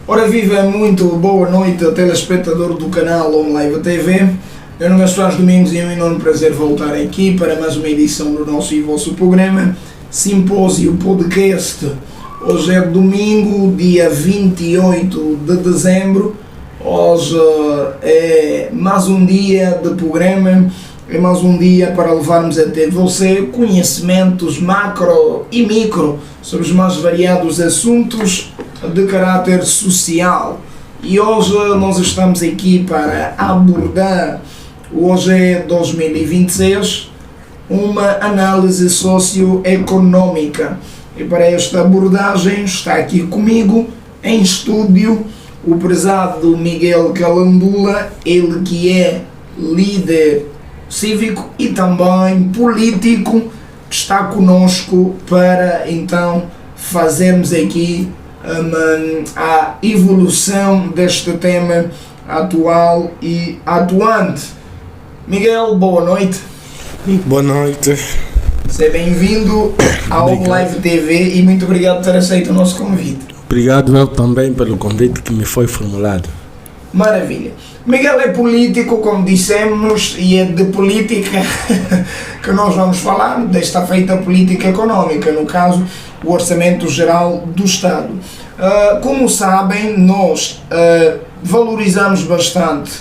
Ora viva, muito boa noite, telespectador do canal OnLive TV. Meu nome é Soares Domingos e é um enorme prazer voltar aqui para mais uma edição do nosso e vosso programa Simpósio Podcast. Hoje é domingo, dia 28 de dezembro. Hoje é mais um dia de programa, é mais um dia para levarmos até você conhecimentos macro e micro sobre os mais variados assuntos de caráter social. E hoje nós estamos aqui para abordar, hoje é 2026, uma análise socioeconômica. E para esta abordagem está aqui comigo em estúdio o prezado Miguel Calandula, ele que é líder cívico e também político, que está conosco para então fazermos aqui a evolução deste tema atual e atuante. Miguel, boa noite. Boa noite. Seja bem-vindo ao OnLive TV e muito obrigado por ter aceito o nosso convite. Obrigado eu também pelo convite que me foi formulado. Maravilha. Miguel é político, como dissemos, e é de política que nós vamos falar, desta feita política económica, no caso, o Orçamento Geral do Estado. Como sabem, nós valorizamos bastante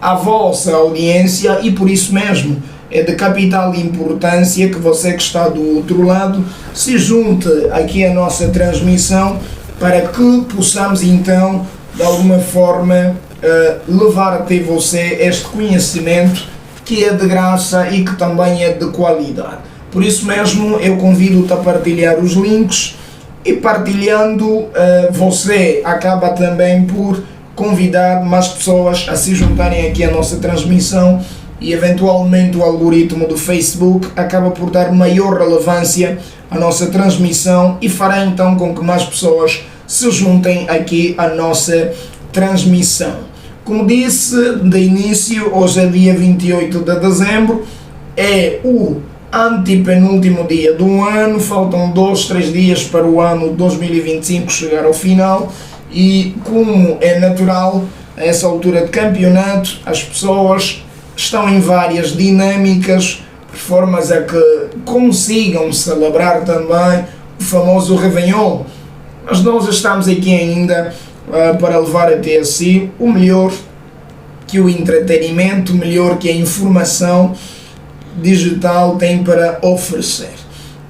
a vossa audiência e por isso mesmo é de capital importância que você que está do outro lado se junte aqui à nossa transmissão para que possamos então, de alguma forma, levar até você este conhecimento que é de graça e que também é de qualidade. Por isso mesmo eu convido-te a partilhar os links e partilhando você acaba também por convidar mais pessoas a se juntarem aqui à nossa transmissão e eventualmente o algoritmo do Facebook acaba por dar maior relevância à nossa transmissão e fará então com que mais pessoas se juntem aqui à nossa transmissão. Como disse de início, hoje é dia 28 de dezembro, é o antepenúltimo dia do ano, faltam 2-3 dias para o ano 2025 chegar ao final e, como é natural, a essa altura de campeonato, as pessoas estão em várias dinâmicas, de formas a que consigam celebrar também o famoso Réveillon. Mas nós estamos aqui ainda para levar até si o melhor que o entretenimento, o melhor que a informação digital tem para oferecer.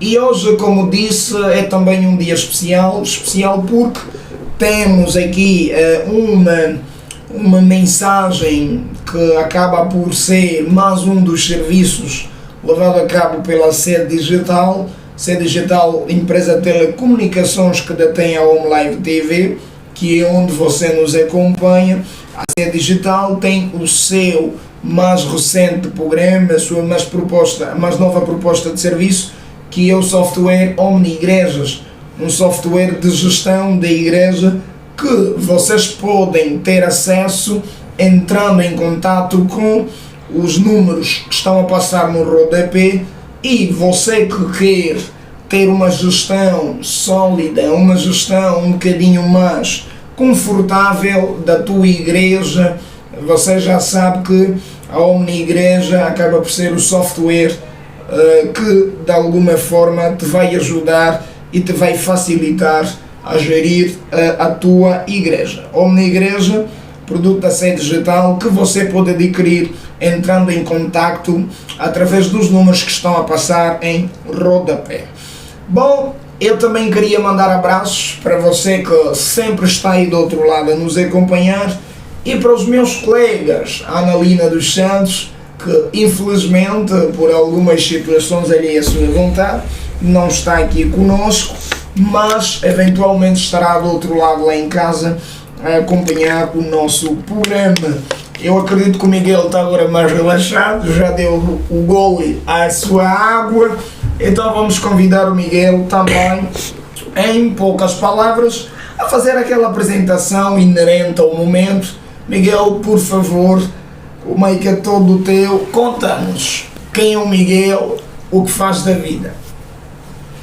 E hoje, como disse, é também um dia especial porque temos aqui uma mensagem que acaba por ser mais um dos serviços levado a cabo pela Sede Digital, empresa de telecomunicações que detém a OnLive TV, que é onde você nos acompanha. A Sede Digital tem o seu mais recente programa, a sua mais nova proposta de serviço, que é o software OmniIgrejas, um software de gestão da igreja que vocês podem ter acesso entrando em contato com os números que estão a passar no rodapé. E você que quer ter uma gestão sólida, uma gestão um bocadinho mais confortável da tua igreja, você já sabe que a OmniIgreja acaba por ser o software que de alguma forma te vai ajudar e te vai facilitar a gerir a tua igreja. OmniIgreja, produto da Sede Digital, que você pode adquirir entrando em contacto através dos números que estão a passar em rodapé. Bom, eu também queria mandar abraços para você que sempre está aí do outro lado a nos acompanhar e para os meus colegas, a Analina dos Santos, que infelizmente por algumas situações ali à sua vontade não está aqui conosco, mas eventualmente estará do outro lado lá em casa a acompanhar o nosso programa. Eu acredito que o Miguel está agora mais relaxado, já deu o gole à sua água, então vamos convidar o Miguel também, em poucas palavras, a fazer aquela apresentação inerente ao momento. Miguel, por favor, o mic é todo teu, conta-nos quem é o Miguel, o que faz da vida.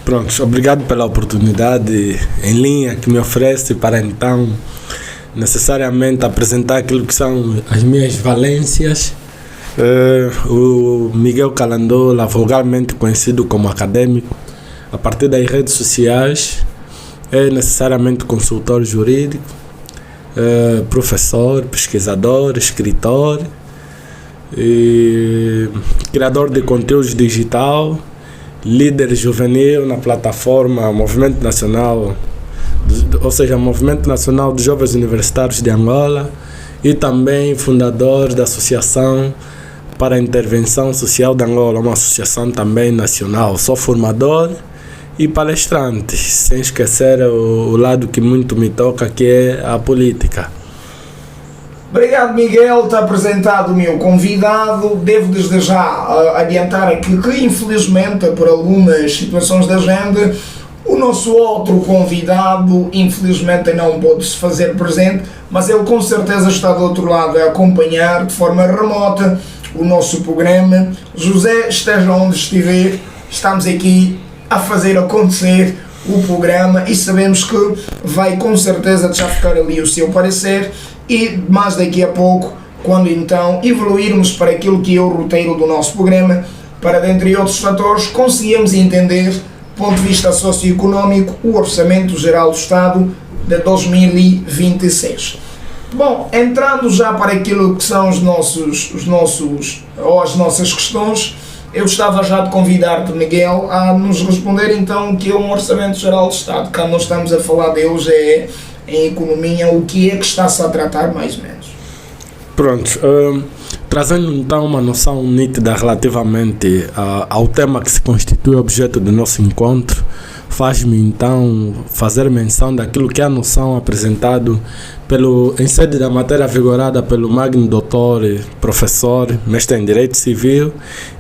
Pronto, obrigado pela oportunidade em linha que me oferece para então necessariamente apresentar aquilo que são as minhas valências. O Miguel Calandola, vulgarmente conhecido como acadêmico, a partir das redes sociais, é necessariamente consultor jurídico, professor, pesquisador, escritor, e criador de conteúdos digital, líder juvenil na plataforma Movimento Nacional, ou seja, Movimento Nacional dos Jovens Universitários de Angola, e também fundador da Associação para a Intervenção Social de Angola, uma associação também nacional. Sou formador e palestrante, sem esquecer o lado que muito me toca, que é a política. Obrigado, Miguel. Está apresentado o meu convidado. Devo desde já adiantar aqui que, infelizmente, por algumas situações da agenda, o nosso outro convidado, infelizmente, não pôde se fazer presente, mas ele com certeza está do outro lado a acompanhar de forma remota o nosso programa. José, esteja onde estiver, estamos aqui a fazer acontecer o programa e sabemos que vai com certeza deixar ficar ali o seu parecer. E mais daqui a pouco, quando então evoluirmos para aquilo que é o roteiro do nosso programa, para dentre outros fatores, conseguimos entender, do ponto de vista socioeconómico, o Orçamento Geral do Estado de 2026. Bom, entrando já para aquilo que são as nossas questões, eu gostava já de convidar-te, Miguel, a nos responder então o que é um Orçamento Geral do Estado. Quando nós estamos a falar de hoje é em economia, o que é que está-se a tratar mais ou menos? Pronto, trazendo então uma noção nítida relativamente ao tema que se constitui objeto do nosso encontro, faz-me então fazer menção daquilo que é a noção apresentado em sede da matéria vigorada pelo magno doutor, professor, mestre em Direito Civil,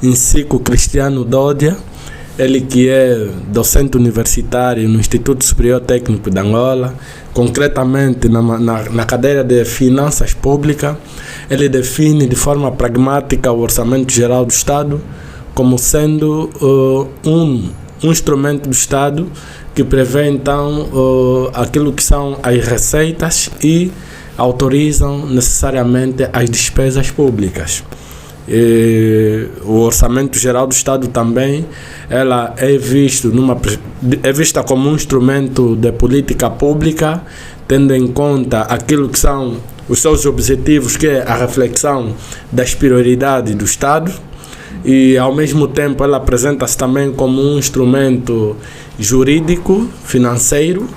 Incico Cristiano Dódia, ele que é docente universitário no Instituto Superior Técnico de Angola, concretamente na cadeira de Finanças Públicas. Ele define de forma pragmática o Orçamento Geral do Estado como sendo um instrumento do Estado que prevê então aquilo que são as receitas e autorizam necessariamente as despesas públicas. O Orçamento Geral do Estado também ela é vista como um instrumento de política pública, tendo em conta aquilo que são os seus objetivos, que é a reflexão das prioridades do Estado, e ao mesmo tempo ela apresenta-se também como um instrumento jurídico, financeiro,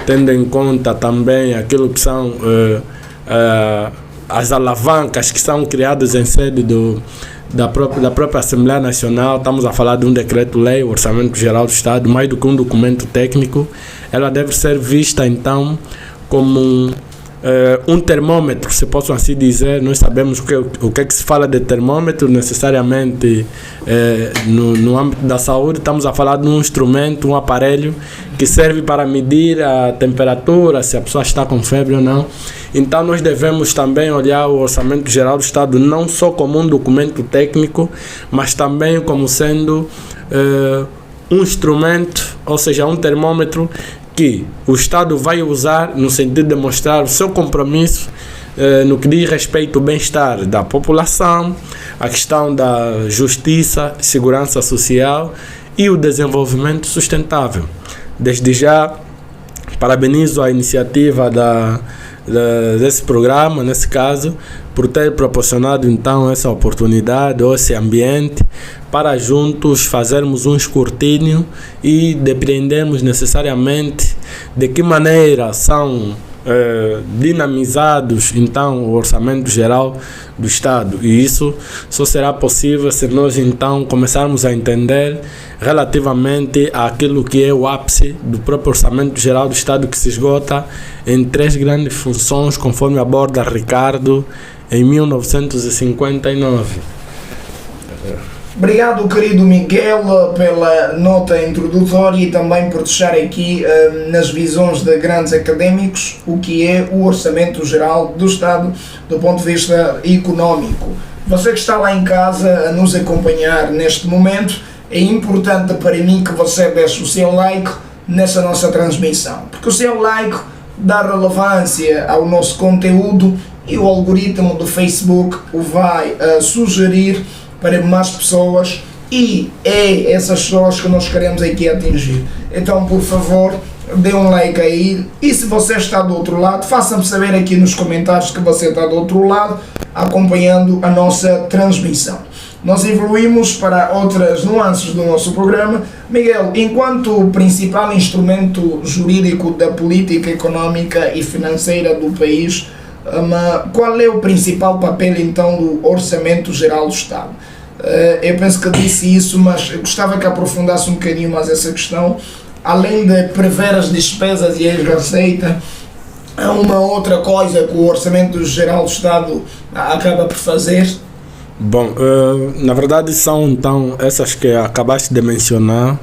tendo em conta também aquilo que são as alavancas que são criadas em sede da própria Assembleia Nacional. Estamos a falar de um decreto-lei, o Orçamento Geral do Estado, mais do que um documento técnico. Ela deve ser vista então como um termômetro, se posso assim dizer. Nós sabemos o que é que se fala de termômetro necessariamente no âmbito da saúde. Estamos a falar de um instrumento, um aparelho que serve para medir a temperatura, se a pessoa está com febre ou não. Então nós devemos também olhar o Orçamento Geral do Estado não só como um documento técnico, mas também como sendo um instrumento, ou seja, um termômetro que o Estado vai usar no sentido de mostrar o seu compromisso no que diz respeito ao bem-estar da população, a questão da justiça, segurança social e o desenvolvimento sustentável. Desde já, parabenizo a iniciativa desse programa, nesse caso, por ter proporcionado então essa oportunidade ou esse ambiente para juntos fazermos um escrutínio e depreendermos necessariamente de que maneira são dinamizados então o Orçamento Geral do Estado, e isso só será possível se nós então começarmos a entender relativamente àquilo que é o ápice do próprio Orçamento Geral do Estado, que se esgota em 3 grandes funções, conforme aborda Ricardo em 1959. Obrigado, querido Miguel, pela nota introdutória e também por deixar aqui nas visões de grandes académicos o que é o Orçamento Geral do Estado do ponto de vista económico. Você que está lá em casa a nos acompanhar neste momento, é importante para mim que você deixe o seu like nessa nossa transmissão, porque o seu like dar relevância ao nosso conteúdo e o algoritmo do Facebook o vai sugerir para mais pessoas e é essas pessoas que nós queremos aqui atingir. Então, por favor, dê um like aí e se você está do outro lado, faça-me saber aqui nos comentários que você está do outro lado acompanhando a nossa transmissão. Nós evoluímos para outras nuances do nosso programa. Miguel, enquanto principal instrumento jurídico da política econômica e financeira do país, qual é o principal papel então do Orçamento Geral do Estado? Eu penso que disse isso, mas eu gostava que aprofundasse um bocadinho mais essa questão. Além de prever as despesas e as receitas, há uma outra coisa que o Orçamento Geral do Estado acaba por fazer? Bom, na verdade são então essas que acabaste de mencionar,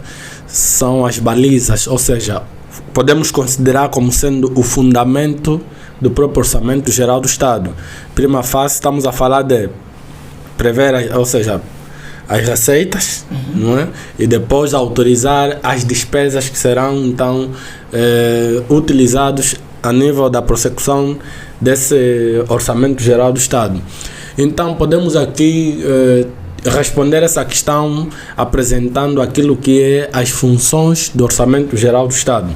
são as balizas, ou seja, podemos considerar como sendo o fundamento do próprio Orçamento Geral do Estado. Prima fase estamos a falar de prever, ou seja, as receitas, não é? E depois autorizar as despesas que serão então utilizados a nível da prossecução desse Orçamento Geral do Estado. Então podemos aqui responder essa questão apresentando aquilo que é as funções do Orçamento Geral do Estado.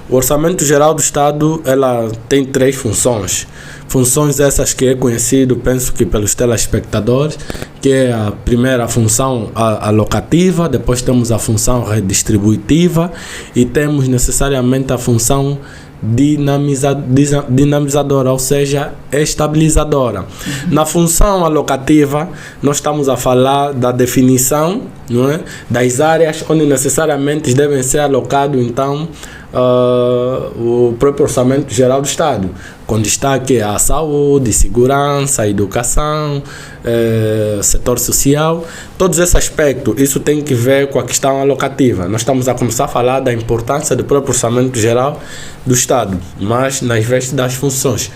O Orçamento Geral do Estado ela tem 3 funções. Funções essas que é conhecido, penso que pelos telespectadores, que é a primeira função alocativa, depois temos a função redistributiva e temos necessariamente a função dinamizadora, ou seja, estabilizadora. Na função alocativa, nós estamos a falar da definição, não é, das áreas onde necessariamente devem ser alocados então o próprio Orçamento Geral do Estado, com destaque à saúde, segurança, educação, setor social, todos esses aspectos. Isso tem que ver com a questão alocativa. Nós estamos a começar a falar da importância do próprio Orçamento Geral do Estado, mas nas vestes das funções.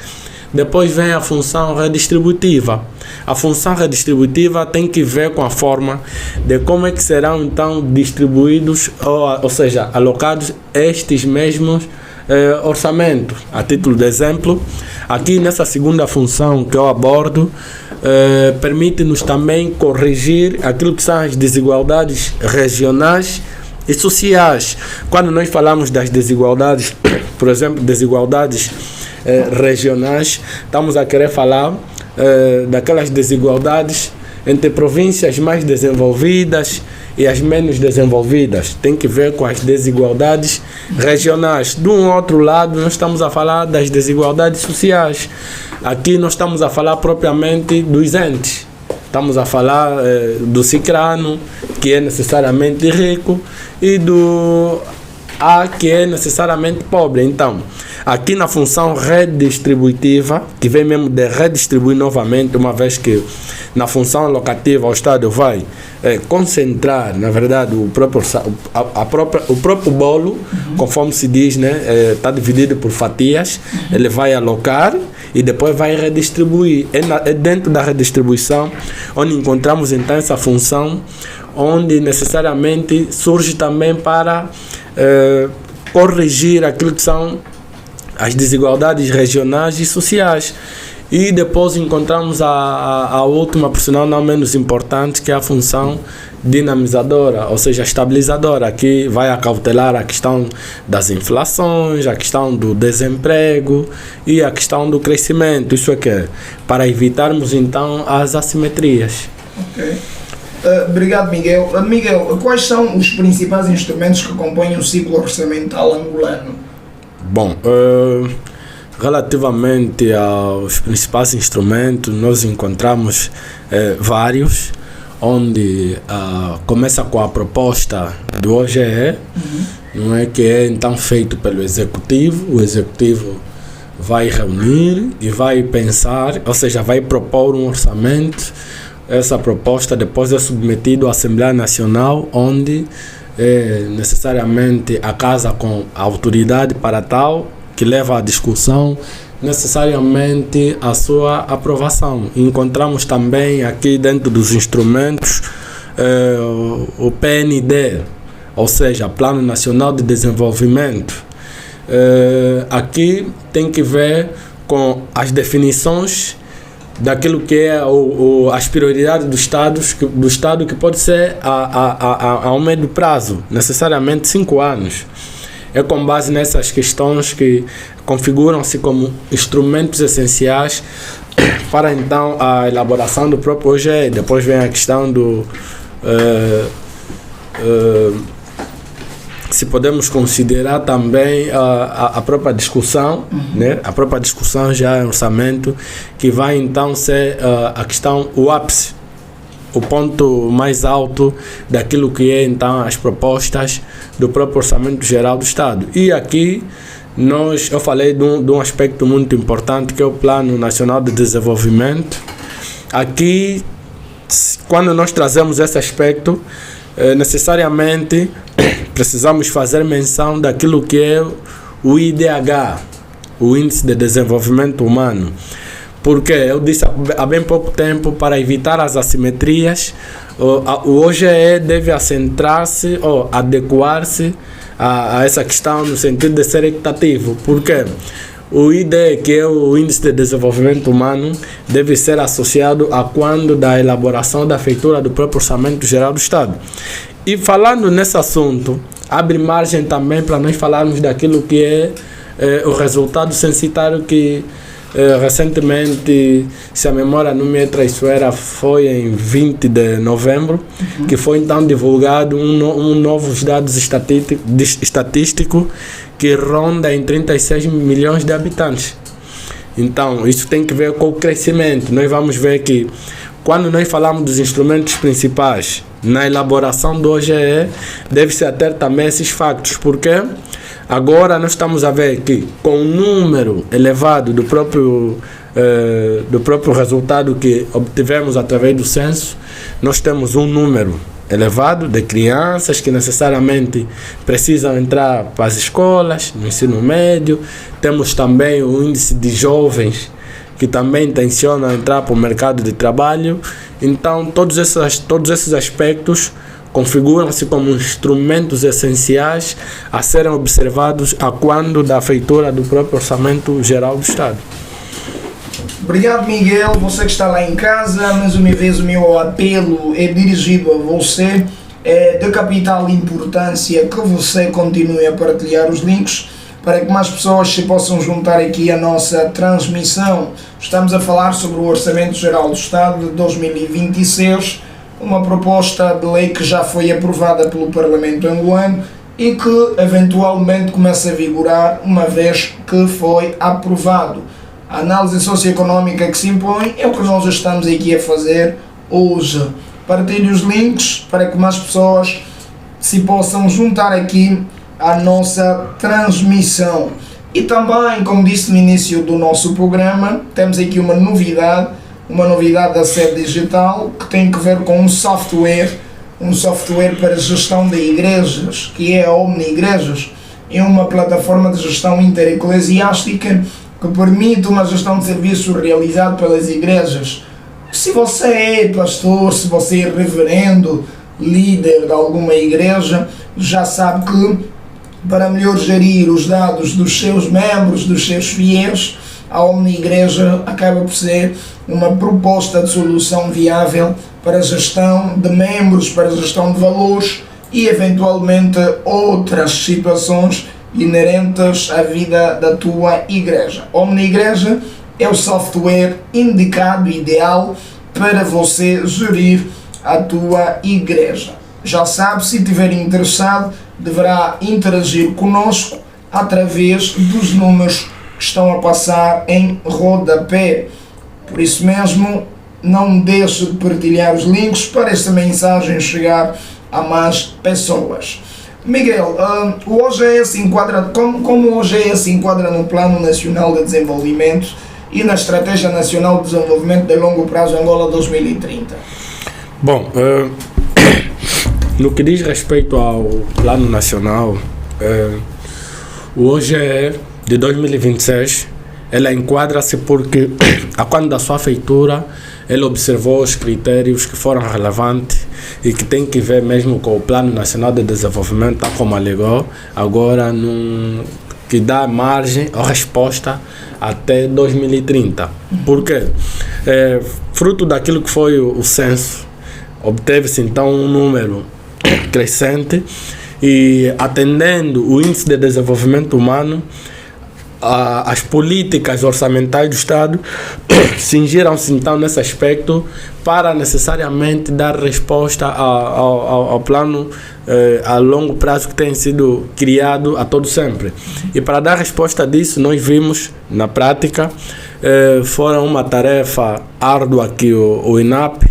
Depois vem a função redistributiva. A função redistributiva tem que ver com a forma de como é que serão então distribuídos, ou seja, alocados estes mesmos orçamentos. A título de exemplo, aqui nessa segunda função que eu abordo, permite-nos também corrigir aquilo que são as desigualdades regionais e sociais. Quando nós falamos das desigualdades, por exemplo, desigualdades regionais, estamos a querer falar daquelas desigualdades entre províncias mais desenvolvidas e as menos desenvolvidas. Tem que ver com as desigualdades regionais. De um outro lado, nós estamos a falar das desigualdades sociais. Aqui nós estamos a falar propriamente dos entes. Estamos a falar do cicrano, que é necessariamente rico, e do A, que é necessariamente pobre. Então, aqui na função redistributiva, que vem mesmo de redistribuir novamente, uma vez que na função alocativa o Estado vai concentrar, na verdade, o próprio bolo, conforme se diz, né, está dividido por fatias, ele vai alocar e depois vai redistribuir. É dentro da redistribuição onde encontramos então essa função, onde necessariamente surge também para corrigir aquilo que são as desigualdades regionais e sociais. E depois encontramos a última, por sinal não menos importante, que é a função dinamizadora, ou seja, estabilizadora, que vai acautelar a questão das inflações, a questão do desemprego e a questão do crescimento. Isso é que para evitarmos então as assimetrias. Ok. Obrigado, Miguel. Miguel, quais são os principais instrumentos que compõem o ciclo orçamental angolano? Bom, relativamente aos principais instrumentos, nós encontramos vários, onde começa com a proposta do OGE, não é, que é então feito pelo Executivo. O Executivo vai reunir e vai pensar, ou seja, vai propor um orçamento. Essa proposta depois é submetida à Assembleia Nacional, onde necessariamente a casa com a autoridade para tal, que leva à discussão, necessariamente a sua aprovação. Encontramos também aqui dentro dos instrumentos o PND, ou seja, Plano Nacional de Desenvolvimento. aqui tem que ver com as definições daquilo que é as prioridades do Estado, que pode ser a um médio prazo, necessariamente 5 anos. É com base nessas questões que configuram-se como instrumentos essenciais para então a elaboração do próprio OGE. Depois vem a questão do se podemos considerar também a própria discussão, né? A própria discussão já é um orçamento que vai então ser a questão, o ápice, o ponto mais alto daquilo que é então as propostas do próprio Orçamento Geral do Estado. E aqui eu falei de um aspecto muito importante, que é o Plano Nacional de Desenvolvimento. Aqui, quando nós trazemos esse aspecto, necessariamente precisamos fazer menção daquilo que é o IDH, o Índice de Desenvolvimento Humano. Porque eu disse há bem pouco tempo, para evitar as assimetrias, o OGE deve acentrar-se ou adequar-se a essa questão no sentido de ser equitativo. Porque o IDE, que é o Índice de Desenvolvimento Humano, deve ser associado a quando da elaboração da feitura do próprio Orçamento Geral do Estado. E falando nesse assunto, abre margem também para nós falarmos daquilo que é o resultado censitário que recentemente, se a memória não me é traiçoeira, foi em 20 de novembro, que foi então divulgado um novos dados estatístico que ronda em 36 milhões de habitantes. Então, isso tem que ver com o crescimento. Nós vamos ver que quando nós falamos dos instrumentos principais na elaboração do OGE, deve-se ater também esses factos, porque agora nós estamos a ver que com o número elevado do próprio resultado que obtivemos através do censo, nós temos um número elevado de crianças que necessariamente precisam entrar para as escolas, no ensino médio. Temos também o índice de jovens que também intencionam entrar para o mercado de trabalho. Então, todos esses aspectos configuram-se como instrumentos essenciais a serem observados a quando da feitura do próprio Orçamento Geral do Estado. Obrigado, Miguel. Você que está lá em casa, mais uma vez o meu apelo é dirigido a você. É de capital importância que você continue a partilhar os links para que mais pessoas se possam juntar aqui à nossa transmissão. Estamos a falar sobre o Orçamento Geral do Estado de 2026, uma proposta de lei que já foi aprovada pelo Parlamento angolano e que eventualmente começa a vigorar uma vez que foi aprovado. A análise socioeconómica que se impõe é o que nós estamos aqui a fazer hoje. Partilhe os links para que mais pessoas se possam juntar aqui à nossa transmissão. E também, como disse no início do nosso programa, temos aqui uma novidade da sede digital que tem que ver com um software para gestão de igrejas, que é a Omni Igrejas. É uma plataforma de gestão intereclesiástica que permite uma gestão de serviço realizado pelas igrejas. Se você é pastor, se você é reverendo, líder de alguma igreja, já sabe que para melhor gerir os dados dos seus membros, dos seus fiéis, a Omni Igreja acaba por ser uma proposta de solução viável para a gestão de membros, para a gestão de valores e eventualmente outras situações inerentes à vida da tua igreja. Omni Igreja é o software indicado, ideal, para você gerir a tua igreja. Já sabe, se estiver interessado, deverá interagir conosco através dos números que estão a passar em rodapé. Por isso mesmo, não deixe de partilhar os links para esta mensagem chegar a mais pessoas. Miguel, o OGE se enquadra, como o OGE se enquadra no Plano Nacional de Desenvolvimento e na Estratégia Nacional de Desenvolvimento de Longo Prazo Angola 2030? Bom, no que diz respeito ao Plano Nacional, o OGE de 2026, ela enquadra-se porque, a quando da sua feitura, ele observou os critérios que foram relevantes e que tem que ver mesmo com o Plano Nacional de Desenvolvimento, tal como alegou, agora que dá margem ou resposta até 2030. Por quê? Fruto daquilo que foi o censo, obteve-se então um número crescente e, atendendo o índice de desenvolvimento humano, as políticas orçamentais do Estado cingiram-se então nesse aspecto para necessariamente dar resposta ao plano a longo prazo que tem sido criado a todo sempre. E para dar resposta disso, nós vimos na prática, fora uma tarefa árdua que o INAP,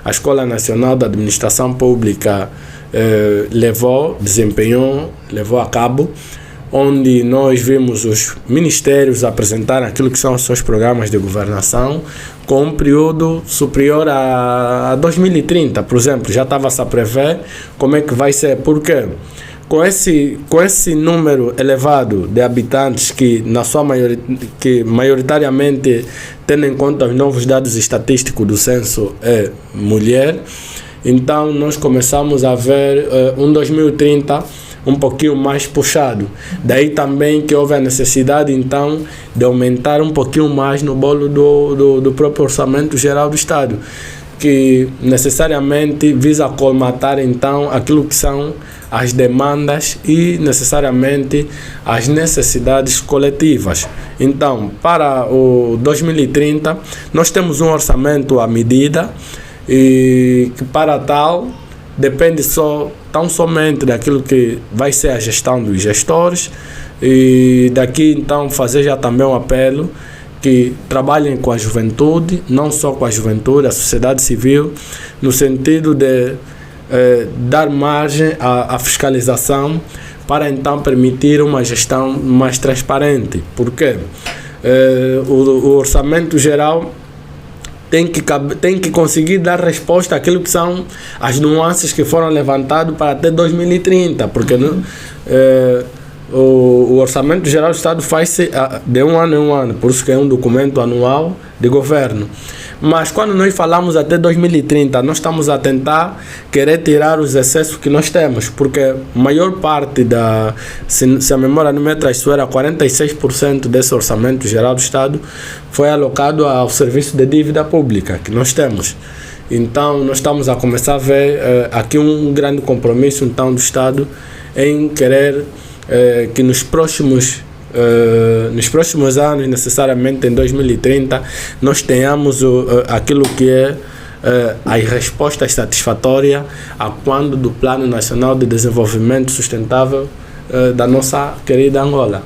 a Escola Nacional da Administração Pública, levou a cabo, onde nós vimos os ministérios apresentarem aquilo que são os seus programas de governação com um período superior a 2030, por exemplo. Já estava-se a prever como é que vai ser, porque com esse número elevado de habitantes que, na sua que maioritariamente, tendo em conta os novos dados estatísticos do censo, é mulher, então nós começamos a ver um 2030 um pouquinho mais puxado. Daí também que houve a necessidade então de aumentar um pouquinho mais no bolo do próprio Orçamento Geral do Estado, que necessariamente visa colmatar então aquilo que são as demandas e necessariamente as necessidades coletivas. Então, para o 2030, nós temos um orçamento à medida e que, para tal, depende tão somente daquilo que vai ser a gestão dos gestores, e daqui então fazer já também um apelo que trabalhem com a juventude, não só com a juventude, a sociedade civil, no sentido de dar margem à fiscalização para então permitir uma gestão mais transparente. Porque o orçamento geral tem que conseguir dar resposta àquilo que são as nuances que foram levantadas para até 2030, porque o Orçamento Geral do Estado faz-se de um ano em um ano, por isso que é um documento anual de governo. Mas quando nós falamos até 2030, nós estamos a tentar querer tirar os excessos que nós temos, porque a maior parte se a memória não me traiçoeira, 46% desse Orçamento Geral do Estado foi alocado ao serviço de dívida pública que nós temos. Então nós estamos a começar a ver aqui um grande compromisso então do Estado em querer que nos próximos anos, necessariamente em 2030, nós tenhamos aquilo que é as respostas satisfatórias a quando do Plano Nacional de Desenvolvimento Sustentável da nossa querida Angola.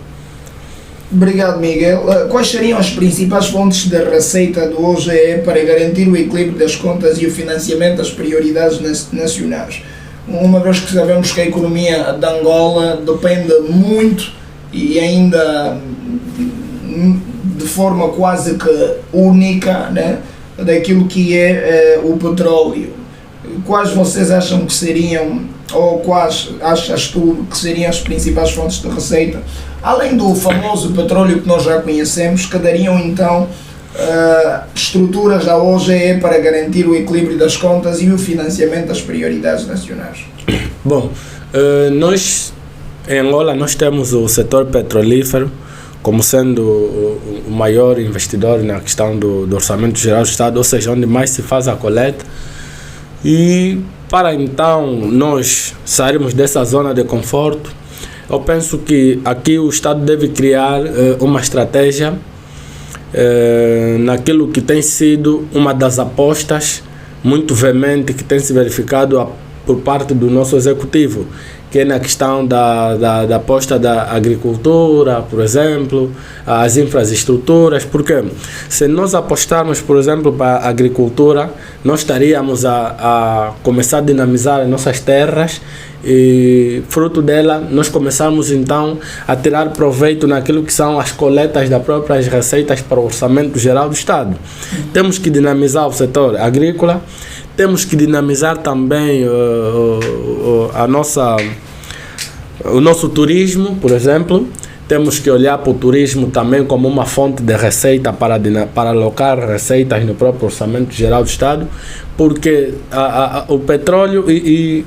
Obrigado, Miguel. Quais seriam as principais fontes da receita do OGE para garantir o equilíbrio das contas e o financiamento das prioridades nacionais? Uma vez que sabemos que a economia da Angola depende muito e ainda de forma quase que única, né, daquilo que é o petróleo. Quais vocês acham que seriam, ou quais achas tu que seriam as principais fontes de receita, além do famoso petróleo que nós já conhecemos, que dariam então estruturas da OGE para garantir o equilíbrio das contas e o financiamento das prioridades nacionais? Bom, nós em Angola nós temos o setor petrolífero como sendo o maior investidor na questão do Orçamento Geral do Estado, ou seja, onde mais se faz a coleta. E para então nós sairmos dessa zona de conforto, eu penso que aqui o Estado deve criar uma estratégia naquilo que tem sido uma das apostas muito veemente que tem se verificado por parte do nosso executivo, que é na questão da aposta da agricultura, por exemplo, as infraestruturas, porque se nós apostarmos, por exemplo, para a agricultura, nós estaríamos a começar a dinamizar as nossas terras e, fruto dela, nós começamos então a tirar proveito naquilo que são as coletas das próprias receitas para o Orçamento Geral do Estado. Temos que dinamizar o setor agrícola, temos que dinamizar também o nosso turismo, por exemplo. Temos que olhar para o turismo também como uma fonte de receita para alocar receitas no próprio Orçamento Geral do Estado, porque o petróleo e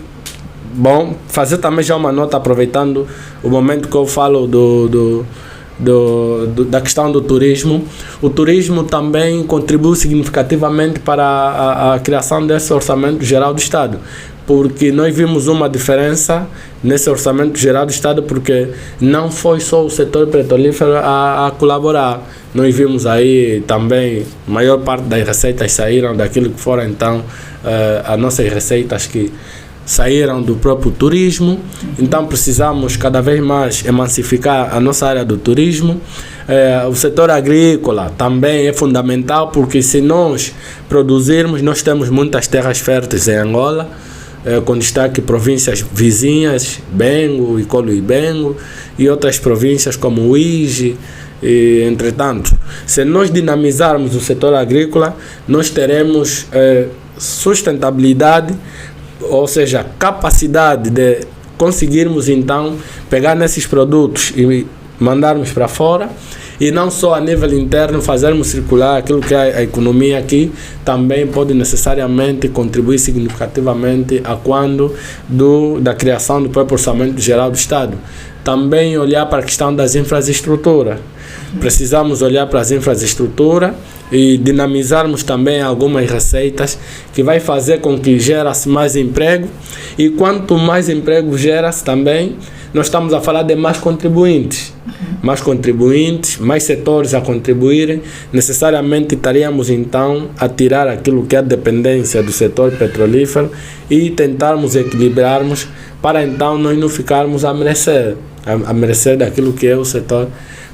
bom, fazer também já uma nota, aproveitando o momento que eu falo da questão do turismo. O turismo também contribui significativamente para a criação desse orçamento geral do Estado, porque nós vimos uma diferença nesse orçamento geral do Estado, porque não foi só o setor petrolífero a colaborar. Nós vimos aí também, a maior parte das receitas saíram daquilo que foram então as nossas receitas que saíram do próprio turismo. Então precisamos cada vez mais emancipicar a nossa área do turismo. O setor agrícola também é fundamental, porque se nós produzirmos, nós temos muitas terras férteis em Angola, com destaque províncias vizinhas, Bengo, Icolo e Bengo, e outras províncias como Uíge. E, entretanto, se nós dinamizarmos o setor agrícola, nós teremos sustentabilidade, ou seja, capacidade de conseguirmos então pegar nesses produtos e mandarmos para fora, e não só a nível interno fazermos circular aquilo que é a economia aqui, também pode necessariamente contribuir significativamente a quando da criação do próprio orçamento geral do Estado. Também olhar para a questão das infraestruturas. Precisamos olhar para as infraestruturas e dinamizarmos também algumas receitas que vai fazer com que gere-se mais emprego, e quanto mais emprego gera-se também, nós estamos a falar de mais contribuintes, mais setores a contribuírem. Necessariamente estaríamos então a tirar aquilo que é a dependência do setor petrolífero e tentarmos equilibrarmos para então nós não ficarmos a mercê daquilo que é o setor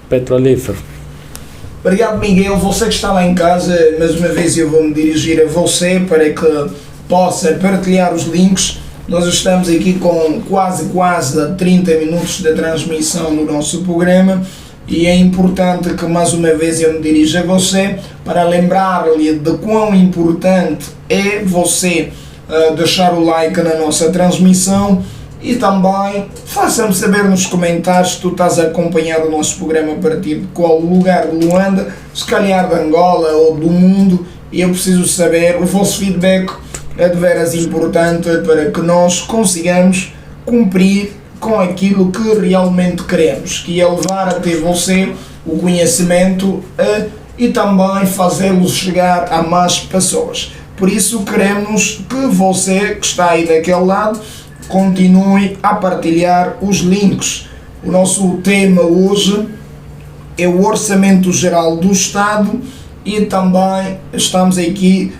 petrolífero. Obrigado, Miguel. Você que está lá em casa, mais uma vez eu vou me dirigir a você para que possa partilhar os links. Nós estamos aqui com quase 30 minutos de transmissão no nosso programa, e é importante que mais uma vez eu me dirija a você para lembrar-lhe de quão importante é você deixar o like na nossa transmissão, e também faça-me saber nos comentários se tu estás a acompanhar o nosso programa a partir de qual lugar de Luanda, se calhar de Angola ou do mundo, e eu preciso saber. O vosso feedback é de veras importante para que nós consigamos cumprir com aquilo que realmente queremos, que é levar até você o conhecimento e também fazê-lo chegar a mais pessoas. Por isso queremos que você que está aí daquele lado continue a partilhar os links. O nosso tema hoje é o Orçamento Geral do Estado, e também estamos aqui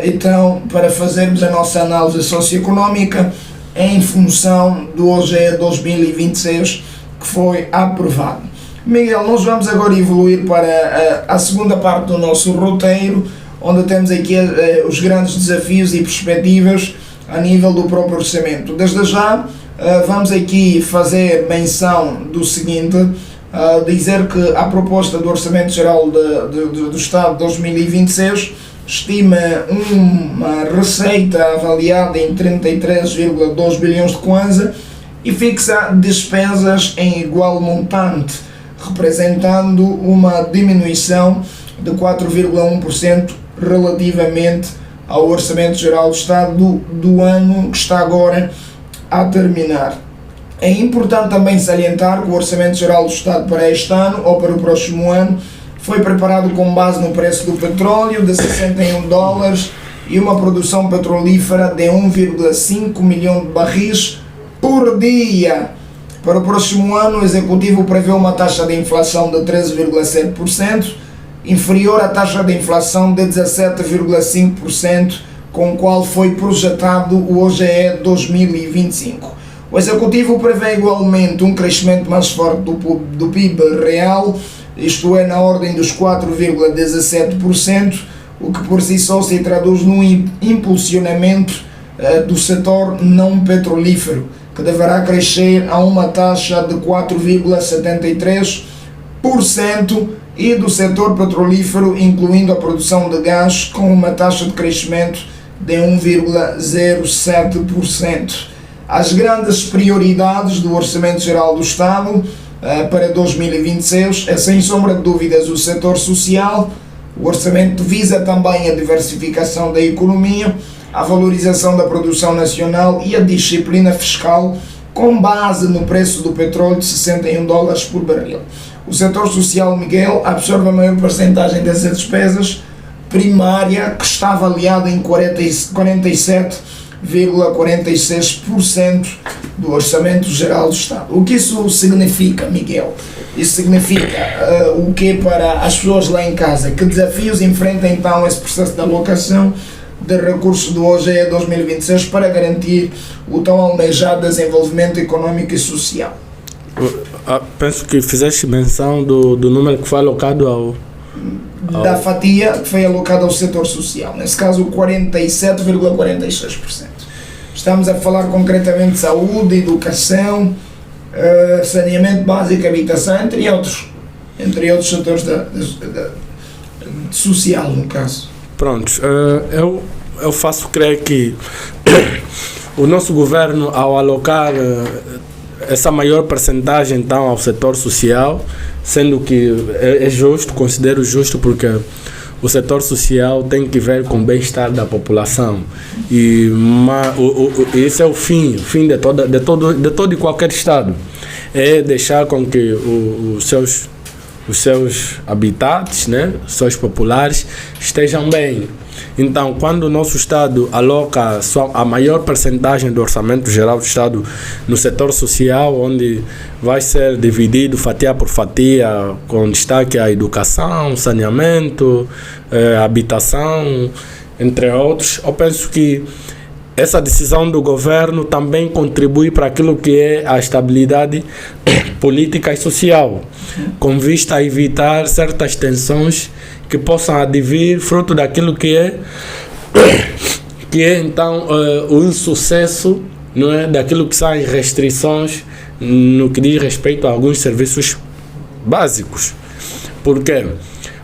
então para fazermos a nossa análise socioeconómica em função do OGE 2026 que foi aprovado. Miguel, nós vamos agora evoluir para a segunda parte do nosso roteiro, onde temos aqui os grandes desafios e perspectivas a nível do próprio orçamento. Desde já vamos aqui fazer menção do seguinte, dizer que a proposta do Orçamento Geral do Estado de 2026 estima uma receita avaliada em 33,2 bilhões de kwanza e fixa despesas em igual montante, representando uma diminuição de 4,1% relativamente ao Orçamento Geral do Estado do ano que está agora a terminar. É importante também salientar que o Orçamento Geral do Estado para este ano ou para o próximo ano foi preparado com base no preço do petróleo de $61 e uma produção petrolífera de 1,5 milhão de barris por dia. Para o próximo ano, o Executivo prevê uma taxa de inflação de 13,7%, inferior à taxa de inflação de 17,5%, com o qual foi projetado o OGE 2025. O Executivo prevê igualmente um crescimento mais forte do PIB real, isto é, na ordem dos 4,17%, o que por si só se traduz no impulsionamento do setor não petrolífero, que deverá crescer a uma taxa de 4,73%, e do setor petrolífero, incluindo a produção de gás, com uma taxa de crescimento de 1,07%. As grandes prioridades do Orçamento Geral do Estado para 2026 é, sem sombra de dúvidas, o setor social. O orçamento visa também a diversificação da economia a valorização da produção nacional e a disciplina fiscal com base no preço do petróleo de $61 por barril. O setor social, Miguel, absorve a maior porcentagem dessas despesas primária, que está avaliada em 47,46% do Orçamento Geral do Estado. O que isso significa, Miguel? Isso significa o que para as pessoas lá em casa? Que desafios enfrenta então esse processo de alocação de recursos do OGE 2026 para garantir o tão almejado desenvolvimento econômico e social? Penso que fizeste menção do número que foi alocado da fatia que foi alocada ao setor social, nesse caso 47,46%. Estamos a falar concretamente de saúde, educação, saneamento básico, habitação, entre outros setores social, no caso. Pronto, eu faço crer que o nosso governo, ao alocar essa maior percentagem então ao setor social, sendo que é justo, considero justo, porque o setor social tem que ver com o bem-estar da população, e esse é o fim de todo e qualquer Estado, é deixar com que os seus habitantes, né, os seus populares estejam bem. Então, quando o nosso Estado aloca a maior percentagem do Orçamento Geral do Estado no setor social, onde vai ser dividido fatia por fatia, com destaque à educação, saneamento, habitação, entre outros, eu penso que essa decisão do governo também contribui para aquilo que é a estabilidade política e social, com vista a evitar certas tensões que possam advir fruto daquilo que é então o insucesso, não é, daquilo que são as restrições no que diz respeito a alguns serviços básicos. Porque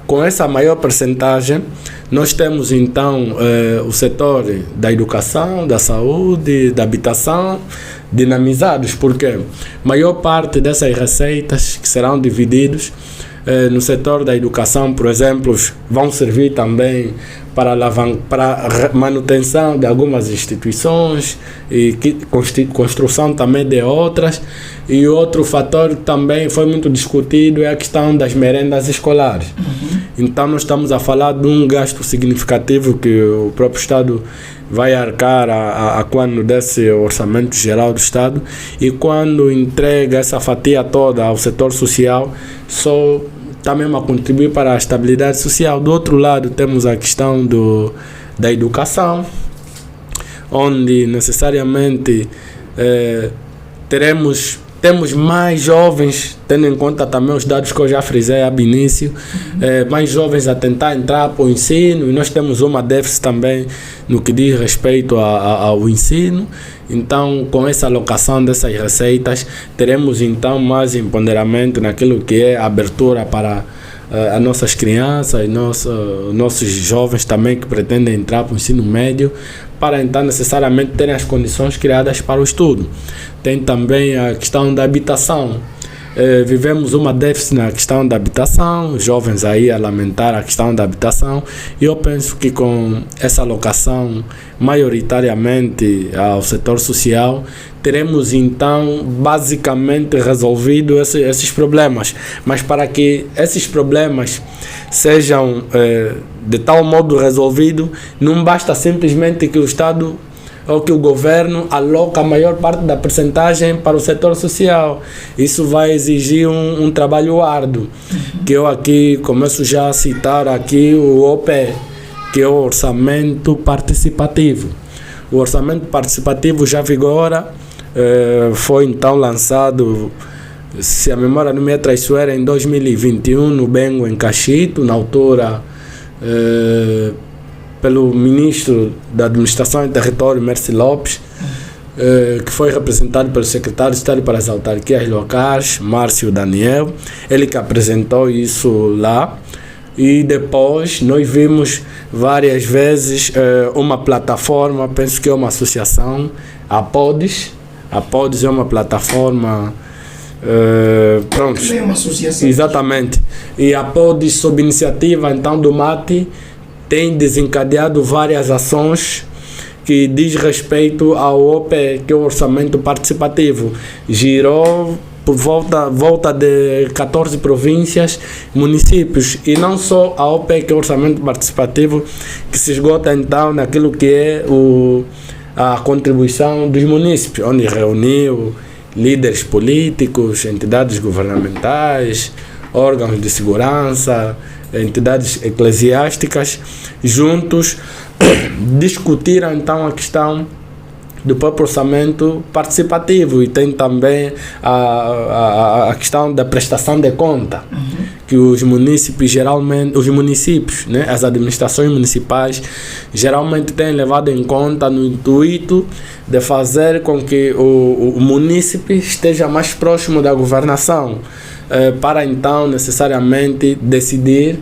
com essa maior percentagem nós temos então o setor da educação, da saúde, da habitação dinamizados, porque maior parte dessas receitas que serão divididos no setor da educação, por exemplo, vão servir também para manutenção de algumas instituições e construção também de outras. E outro fator que também foi muito discutido é a questão das merendas escolares. Então nós estamos a falar de um gasto significativo que o próprio Estado vai arcar a quando desse Orçamento Geral do Estado, e quando entrega essa fatia toda ao setor social, só está mesmo a contribuir para a estabilidade social. Do outro lado, temos a questão da educação, onde necessariamente temos mais jovens, tendo em conta também os dados que eu já frisei ab início, mais jovens a tentar entrar para o ensino, e nós temos uma déficit também no que diz respeito ao ensino. Então, com essa alocação dessas receitas, teremos então mais empoderamento naquilo que é a abertura para as nossas crianças, nossos jovens também que pretendem entrar para o ensino médio, para então necessariamente terem as condições criadas para o estudo. Tem também a questão da habitação. Vivemos uma déficit na questão da habitação, jovens aí a lamentar a questão da habitação, e eu penso que com essa alocação maioritariamente ao setor social, teremos então basicamente resolvido esses problemas. Mas para que esses problemas sejam de tal modo resolvidos, não basta simplesmente que o Estado ou que o governo aloca a maior parte da percentagem para o setor social. Isso vai exigir um trabalho árduo, que eu aqui começo já a citar aqui o OPE, que é o Orçamento Participativo. O Orçamento Participativo já vigora, foi então lançado, se a memória não me traiçoeira, em 2021, no Bengo, em Cachito, na altura pelo ministro da Administração e Território, Merci Lopes, que foi representado pelo secretário de Estado para as Autarquias Locais, Márcio Daniel, ele que apresentou isso lá. E depois nós vimos várias vezes uma plataforma, penso que é uma associação, a PODES é uma plataforma, pronto. É uma associação. Exatamente. E a PODES, sob iniciativa então do MATI, tem desencadeado várias ações que diz respeito ao OPE, que é o Orçamento Participativo. Girou por volta de 14 províncias, municípios, e não só a OPE, que é o Orçamento Participativo, que se esgota então naquilo que é a contribuição dos municípios, onde reuniu líderes políticos, entidades governamentais, órgãos de segurança, entidades eclesiásticas, juntos discutiram então a questão do próprio orçamento participativo, e tem também a questão da prestação de conta, que os municípios geralmente, né, as administrações municipais geralmente têm levado em conta no intuito de fazer com que o munícipe esteja mais próximo da governação, para então necessariamente decidir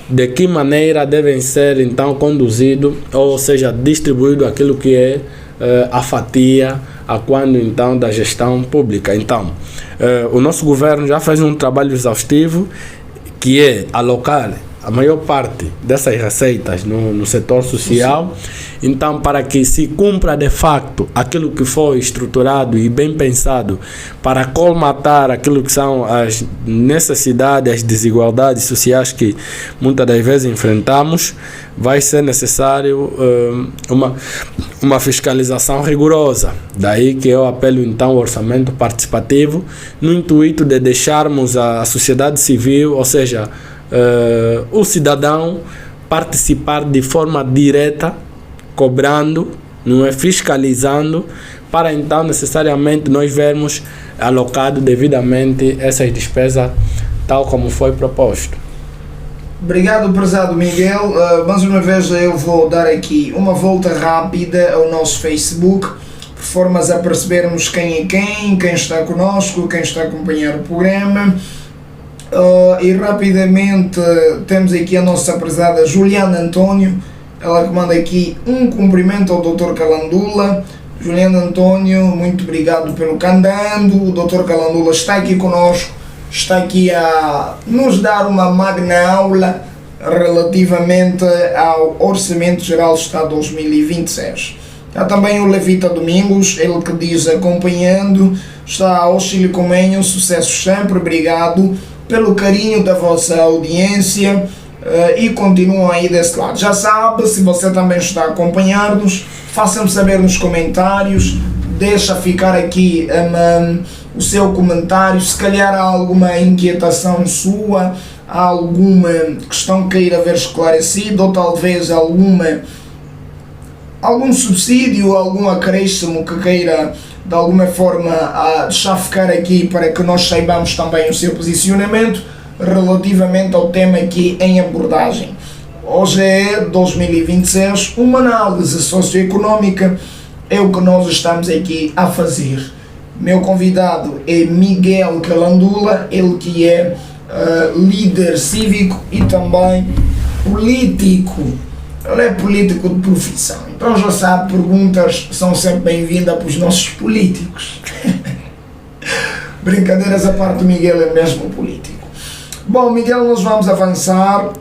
de que maneira devem ser então conduzido, ou seja, distribuído aquilo que é a fatia a quando então da gestão pública. Então, o nosso governo já fez um trabalho exaustivo, que é alocar a maior parte dessas receitas no setor social, então para que se cumpra de facto aquilo que foi estruturado e bem pensado para colmatar aquilo que são as necessidades, as desigualdades sociais que muitas das vezes enfrentamos, vai ser necessário uma fiscalização rigorosa. Daí que eu apelo então ao orçamento participativo, no intuito de deixarmos a sociedade civil, ou seja, o cidadão participar de forma direta, cobrando, não é, fiscalizando, para então necessariamente nós vermos alocado devidamente essas despesas tal como foi proposto. Obrigado, prezado Miguel. Mais uma vez eu vou dar aqui uma volta rápida ao nosso Facebook, por formas a percebermos quem é quem está connosco, quem está a acompanhar o programa. E rapidamente temos aqui a nossa prezada Juliana António, ela que manda aqui um cumprimento ao Dr. Calandula. Juliana António, muito obrigado pelo candando. O Dr. Calandula está aqui conosco, está aqui a nos dar uma magna aula relativamente ao Orçamento Geral do Estado 2026. Há também o Levita Domingos, ele que diz acompanhando, está ao Chile Comenho, sucesso sempre, obrigado pelo carinho da vossa audiência, e continuam aí desse lado. Já sabe, se você também está a acompanhar-nos, faça-me saber nos comentários, deixa ficar aqui o seu comentário, se calhar há alguma inquietação sua, há alguma questão que queira ver esclarecida, ou talvez algum subsídio, algum acréscimo que queira de alguma forma deixar ficar aqui para que nós saibamos também o seu posicionamento relativamente ao tema aqui em abordagem. Hoje é 2026, uma análise socioeconómica é o que nós estamos aqui a fazer. Meu convidado é Miguel Calandula, ele que é líder cívico e também político. Ele é político de profissão, então já sabe, perguntas são sempre bem-vindas para os nossos políticos. Brincadeiras à parte, o Miguel é mesmo político. Bom, Miguel, nós vamos avançar,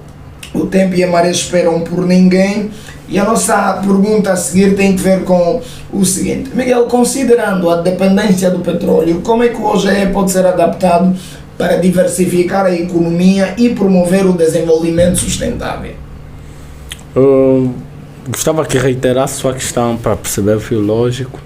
o tempo e a maré esperam por ninguém, e a nossa pergunta a seguir tem que ver com o seguinte: Miguel, considerando a dependência do petróleo, como é que o OGE pode ser adaptado para diversificar a economia e promover o desenvolvimento sustentável? Gostava que reiterasse sua questão para perceber o fio lógico.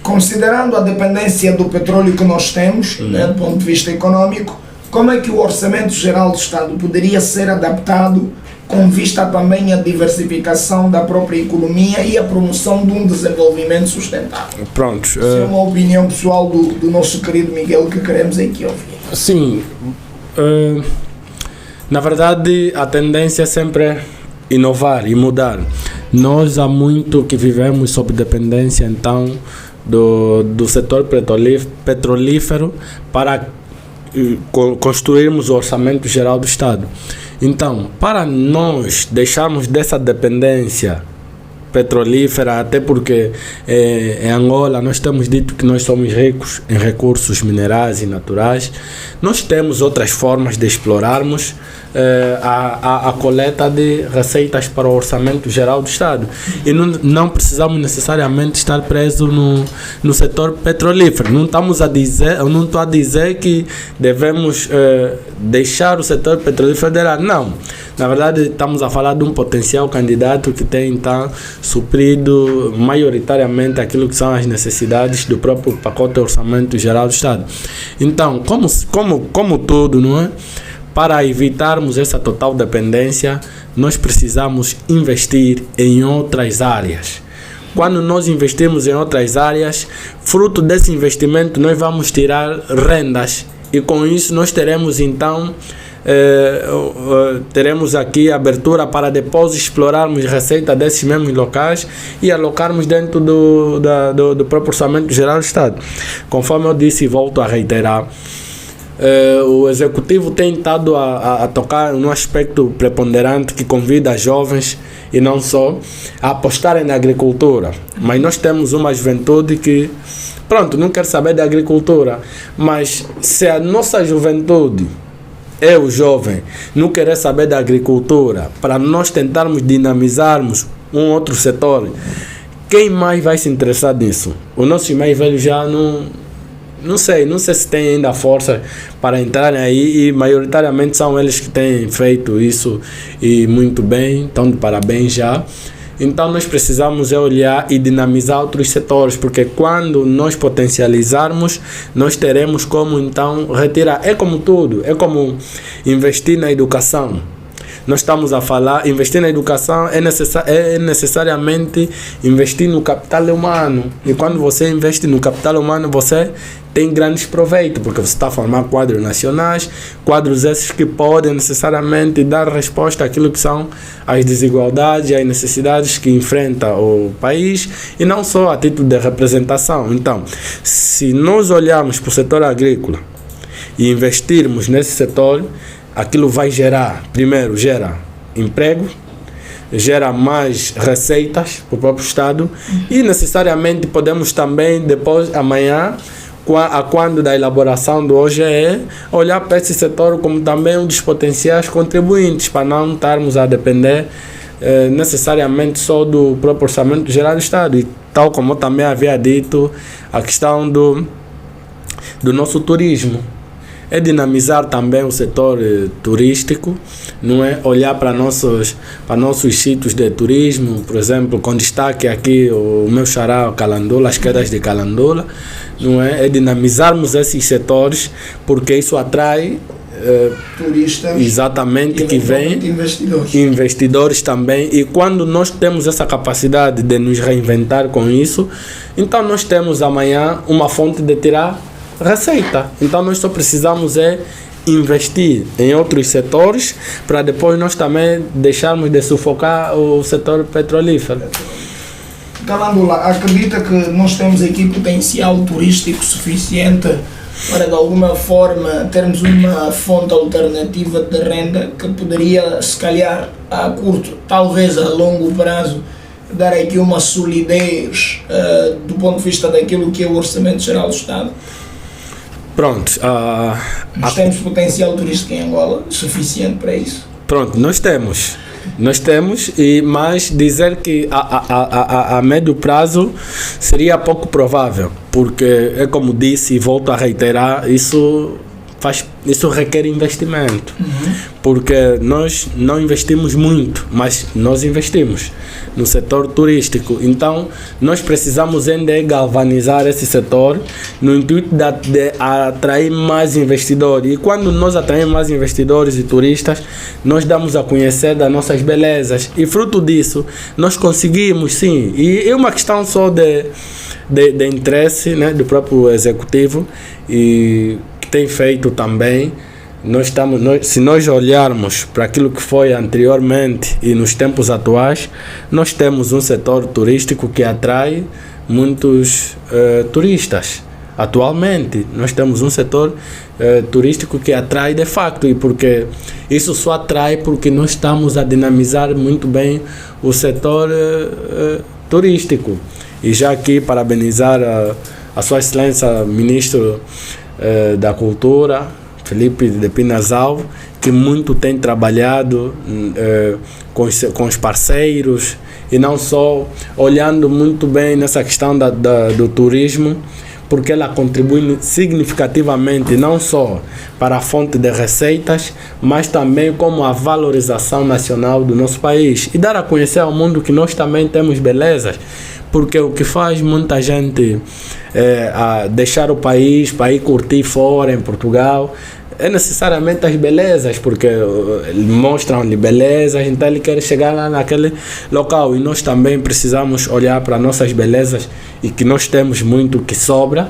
Considerando a dependência do petróleo que nós temos, né, do ponto de vista econômico, como é que o Orçamento Geral do Estado poderia ser adaptado com vista também à diversificação da própria economia e à promoção de um desenvolvimento sustentável? Pronto. Essa é uma opinião pessoal do nosso querido Miguel que queremos aqui ouvir. Sim. Na verdade, a tendência é sempre inovar e mudar. Nós há muito que vivemos sob dependência então do setor petrolífero para construirmos o Orçamento Geral do Estado. Então, para nós deixarmos dessa dependência petrolífera, até porque em Angola nós temos dito que nós somos ricos em recursos minerais e naturais, nós temos outras formas de explorarmos a coleta de receitas para o Orçamento Geral do Estado. E não precisamos necessariamente estar presos no setor petrolífero. Não estou a dizer que devemos deixar o setor petrolífero federal. Não. Na verdade, estamos a falar de um potencial candidato que tem, então, suprido maioritariamente aquilo que são as necessidades do próprio pacote de Orçamento Geral do Estado. Então, como tudo, não é? Para evitarmos essa total dependência, nós precisamos investir em outras áreas. Quando nós investimos em outras áreas, fruto desse investimento, nós vamos tirar rendas. E com isso, nós teremos, então, teremos aqui abertura para depois explorarmos receita desses mesmos locais e alocarmos dentro do próprio Orçamento Geral do Estado. Conforme eu disse e volto a reiterar, o Executivo tem estado a tocar num aspecto preponderante que convida jovens e não só a apostarem na agricultura. Mas nós temos uma juventude que, pronto, não quer saber da agricultura, mas se a nossa juventude, o jovem, não querer saber da agricultura, para nós tentarmos dinamizarmos um outro setor, quem mais vai se interessar nisso? Os nossos mais velhos já não sei se tem ainda força para entrarem aí, e maioritariamente são eles que têm feito isso e muito bem, então de parabéns já. Então nós precisamos olhar e dinamizar outros setores, porque quando nós potencializarmos, nós teremos como então retirar. É como tudo, é como investir na educação. Nós estamos a falar, investir na educação é necessariamente investir no capital humano. E quando você investe no capital humano, você tem grandes proveitos, porque você está a formar quadros nacionais, quadros esses que podem necessariamente dar resposta àquilo que são as desigualdades e as necessidades que enfrenta o país, e não só a título de representação. Então, se nós olharmos para o setor agrícola e investirmos nesse setor, aquilo vai gerar, primeiro, gera emprego, gera mais receitas para o próprio Estado, e necessariamente podemos também, depois, amanhã, quando da elaboração do OGE, olhar para esse setor como também um dos potenciais contribuintes, para não estarmos a depender necessariamente só do próprio Orçamento Geral do Estado. E tal como eu também havia dito, a questão do nosso turismo. É dinamizar também o setor turístico, não é? Olhar para nossos sítios de turismo, por exemplo, com destaque aqui o meu xará Calandola, as quedas de Calandola, não é? É dinamizarmos esses setores, porque isso atrai turistas, exatamente, que vêm investidores também. E quando nós temos essa capacidade de nos reinventar com isso, então nós temos amanhã uma fonte de tirar receita. Então nós só precisamos investir em outros setores, para depois nós também deixarmos de sufocar o setor petrolífero. Calandola, acredita que nós temos aqui potencial turístico suficiente para de alguma forma termos uma fonte alternativa de renda que poderia, se calhar a curto, talvez a longo prazo, dar aqui uma solidez do ponto de vista daquilo que é o Orçamento Geral do Estado? Pronto. Nós temos potencial turístico em Angola suficiente para isso? Pronto, nós temos, mas dizer que a médio prazo seria pouco provável, porque é como disse e volto a reiterar, isso requer investimento, porque nós não investimos muito, mas nós investimos no setor turístico. Então nós precisamos ainda galvanizar esse setor no intuito de atrair mais investidores, e quando nós atraímos mais investidores e turistas, nós damos a conhecer das nossas belezas, e fruto disso nós conseguimos, sim, e é uma questão só de interesse, né, do próprio Executivo, e tem feito também. Se nós olharmos para aquilo que foi anteriormente e nos tempos atuais, nós temos um setor turístico que atrai muitos turistas. Atualmente, nós temos um setor turístico que atrai de facto, e porque isso só atrai porque nós estamos a dinamizar muito bem o setor turístico. E já aqui parabenizar a Sua Excelência Ministro da Cultura, Felipe de Pinazal, que muito tem trabalhado com os parceiros, e não só olhando muito bem nessa questão do turismo, porque ela contribui significativamente não só para a fonte de receitas, mas também como a valorização nacional do nosso país e dar a conhecer ao mundo que nós também temos belezas, porque o que faz muita gente a deixar o país para ir curtir fora, em Portugal, é necessariamente as belezas, porque mostram-lhe belezas, então ele quer chegar lá naquele local, e nós também precisamos olhar para nossas belezas, e que nós temos muito que sobra,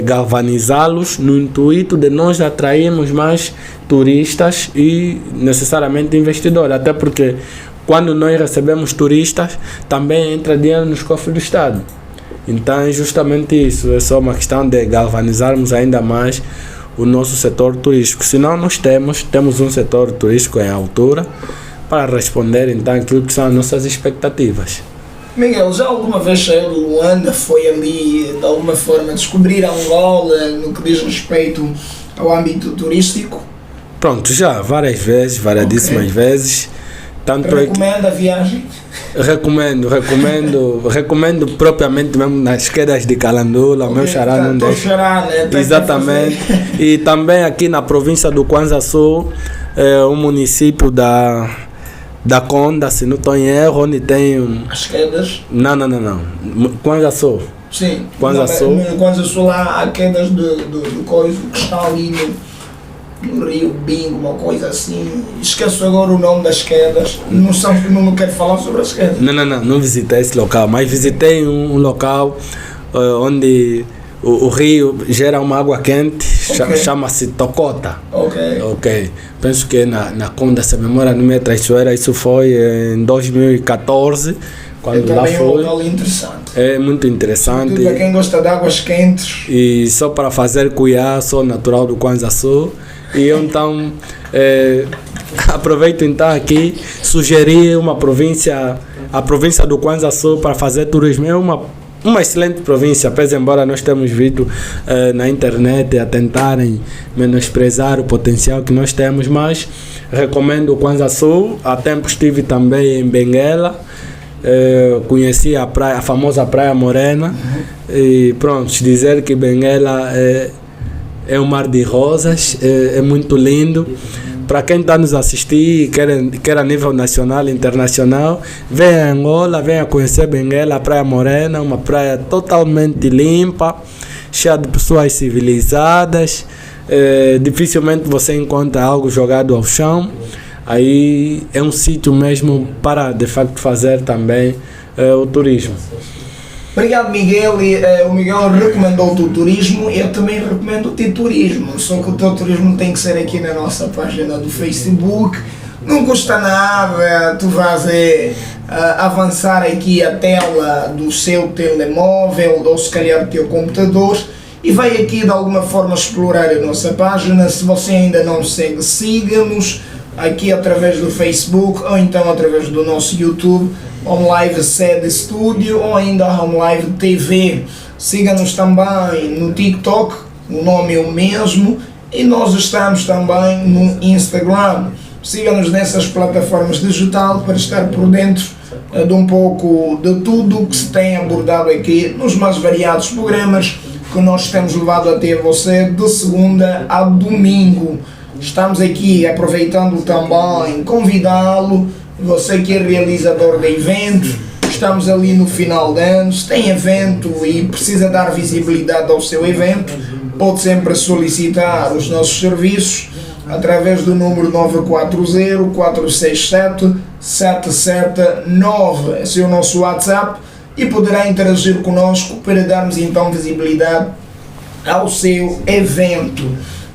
galvanizá-los no intuito de nós atrairmos mais turistas e necessariamente investidores, até porque quando nós recebemos turistas também entra dinheiro nos cofres do Estado. Então é justamente isso, é só uma questão de galvanizarmos ainda mais o nosso setor turístico. Senão nós temos um setor turístico em altura para responder então aquilo que são as nossas expectativas. Miguel, já alguma vez saiu de Luanda, foi ali de alguma forma descobrir Angola no que diz respeito ao âmbito turístico? Pronto, já várias vezes, variadíssimas vezes. Tanto recomenda a viagem? Recomendo propriamente mesmo nas quedas de Calandula, o meu xará não deixa. Né? Exatamente. E também aqui na província do Kwanza Sul, um município da Conda, se não estou em erro, onde tem... As quedas? Não. Kwanza Sul. Sim. Kwanza Sul. No Kwanza Sul há quedas do coisa que está ali no Rio Bingo, uma coisa assim. Esqueço agora o nome das quedas. Não quero falar sobre as quedas. Não visitei esse local, mas visitei um local onde o rio gera uma água quente, okay. Chama-se Tocota. Ok. Penso que na Conda, se a memória não me é traiçoeira, isso foi em 2014. Quando lá foi. É um local interessante. É muito interessante. Tudo para quem gosta de águas quentes. E só para fazer cuiá, sou natural do Kwanza Sul. E eu então aproveito então aqui, sugerir a província do Kwanza Sul para fazer turismo. É uma excelente província, apesar embora nós temos visto na internet a tentarem menosprezar o potencial que nós temos, mas recomendo o Kwanza Sul. Há tempo estive também em Benguela, conheci a famosa Praia Morena, e pronto, dizer que Benguela é um mar de rosas, é muito lindo. Para quem está nos assistir, quer a nível nacional e internacional, venha a Angola, venha conhecer Benguela, a Praia Morena, uma praia totalmente limpa, cheia de pessoas civilizadas. Dificilmente você encontra algo jogado ao chão. Aí é um sítio mesmo para, de facto, fazer também o turismo. Obrigado, Miguel. O Miguel recomendou-te o turismo, eu também recomendo-te turismo, só que o teu turismo tem que ser aqui na nossa página do Facebook. Não custa nada, tu vais avançar aqui a tela do seu telemóvel ou se calhar do teu computador e vai aqui de alguma forma explorar a nossa página. Se você ainda não segue, siga-nos aqui através do Facebook ou então através do nosso YouTube, Home Live Sede Studio ou ainda Home Live TV. Siga-nos também no TikTok, o nome é o mesmo, e nós estamos também no Instagram. Siga-nos nessas plataformas digitais para estar por dentro de um pouco de tudo o que se tem abordado aqui nos mais variados programas que nós temos levado até você de segunda a domingo. Estamos aqui aproveitando também convidá-lo, você que é realizador de eventos, estamos ali no final de ano, se tem evento e precisa dar visibilidade ao seu evento, pode sempre solicitar os nossos serviços através do número 940-467-779, esse é o nosso WhatsApp, e poderá interagir conosco para darmos então visibilidade ao seu evento.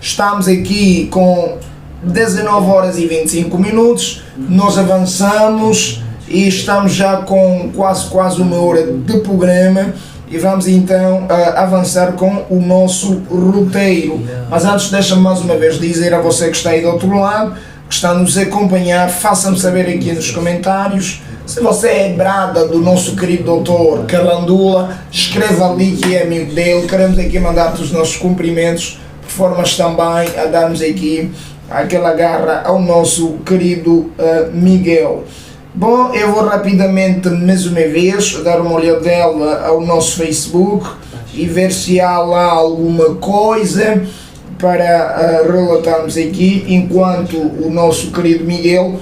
Estamos aqui com 19 horas e 25 minutos, nós avançamos e estamos já com quase uma hora de programa e vamos então avançar com o nosso roteiro. Mas antes, deixa-me mais uma vez dizer a você que está aí do outro lado, que está a nos acompanhar, faça-me saber aqui nos comentários. Se você é brada do nosso querido doutor Calandula, escreva ali que é amigo dele. Queremos aqui mandar-te os nossos cumprimentos, de formas também a darmos aqui aquela garra ao nosso querido Miguel. Bom, eu vou rapidamente, mais uma vez, dar uma olhadela ao nosso Facebook e ver se há lá alguma coisa para relatarmos aqui, enquanto o nosso querido Miguel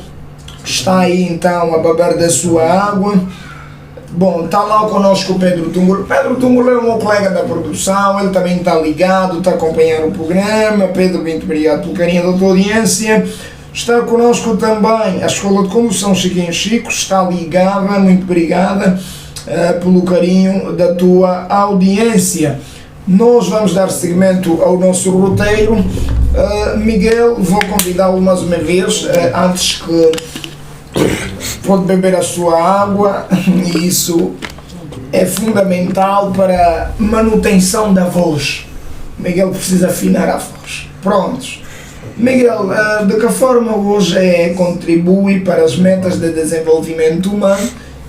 está aí então a beber da sua água. Bom, está lá connosco o Pedro Tungulo. Pedro Tungulo é o meu colega da produção, ele também está ligado, está a acompanhar o programa. Pedro, muito obrigado pelo carinho da tua audiência. Está connosco também a Escola de Condução Chiquinho Chico, está ligada, muito obrigada pelo carinho da tua audiência. Nós vamos dar seguimento ao nosso roteiro. Miguel, vou convidá-lo mais uma vez, antes que pode beber a sua água, e isso é fundamental para a manutenção da voz. Miguel precisa afinar a voz. Prontos. Miguel, de que forma hoje contribui para as metas de desenvolvimento humano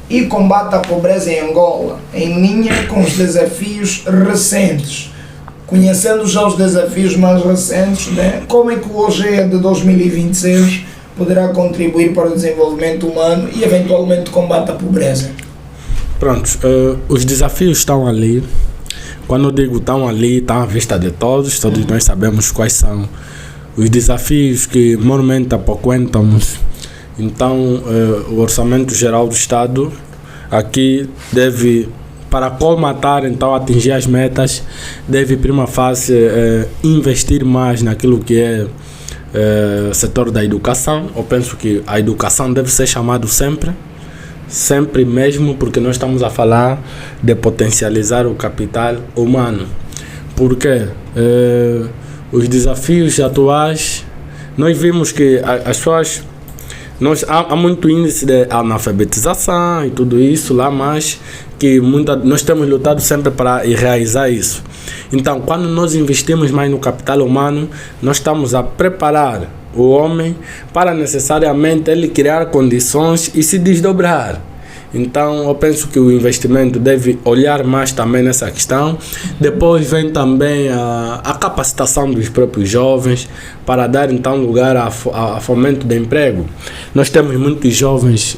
e combate à pobreza em Angola, em linha com os desafios recentes? Conhecendo já os desafios mais recentes, né? Como é que o OGE de 2026 poderá contribuir para o desenvolvimento humano e eventualmente combate à pobreza? Pronto, os desafios estão ali. Quando eu digo estão ali, estão à vista de todos nós sabemos quais são os desafios que normalmente apoquentamos. Então, o Orçamento Geral do Estado aqui deve, para colmatar, então atingir as metas, deve prima facie investir mais naquilo que é setor da educação. Eu penso que a educação deve ser chamada sempre mesmo, porque nós estamos a falar de potencializar o capital humano. Porque os desafios atuais, nós vimos que as pessoas, há muito índice de analfabetização e tudo isso lá, mas que nós temos lutado sempre para realizar isso. Então, quando nós investimos mais no capital humano, nós estamos a preparar o homem para necessariamente ele criar condições e se desdobrar. Então, eu penso que o investimento deve olhar mais também nessa questão. Depois vem também a capacitação dos próprios jovens para dar então lugar a fomento de emprego. Nós temos muitos jovens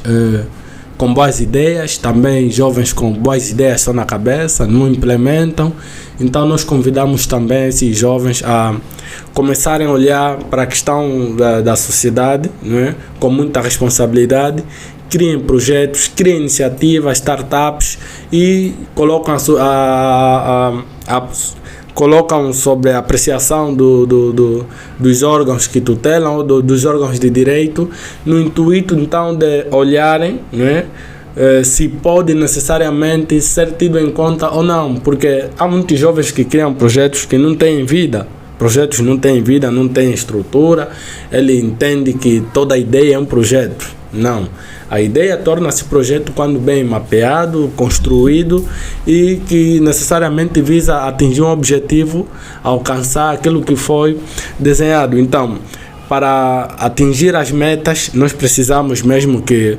com boas ideias, também jovens com boas ideias só na cabeça, não implementam. Então nós convidamos também esses jovens a começarem a olhar para a questão da sociedade, não é? Com muita responsabilidade, criem projetos, criem iniciativas, startups e colocam colocam sobre a apreciação dos órgãos que tutelam, ou dos órgãos de direito, no intuito então de olharem, né, se pode necessariamente ser tido em conta ou não, porque há muitos jovens que criam projetos que não têm vida. Projetos não têm vida, não têm estrutura. Ele entende que toda ideia é um projeto. Não. A ideia torna-se projeto quando bem mapeado, construído e que necessariamente visa atingir um objetivo, alcançar aquilo que foi desenhado. Então, para atingir as metas, nós precisamos mesmo que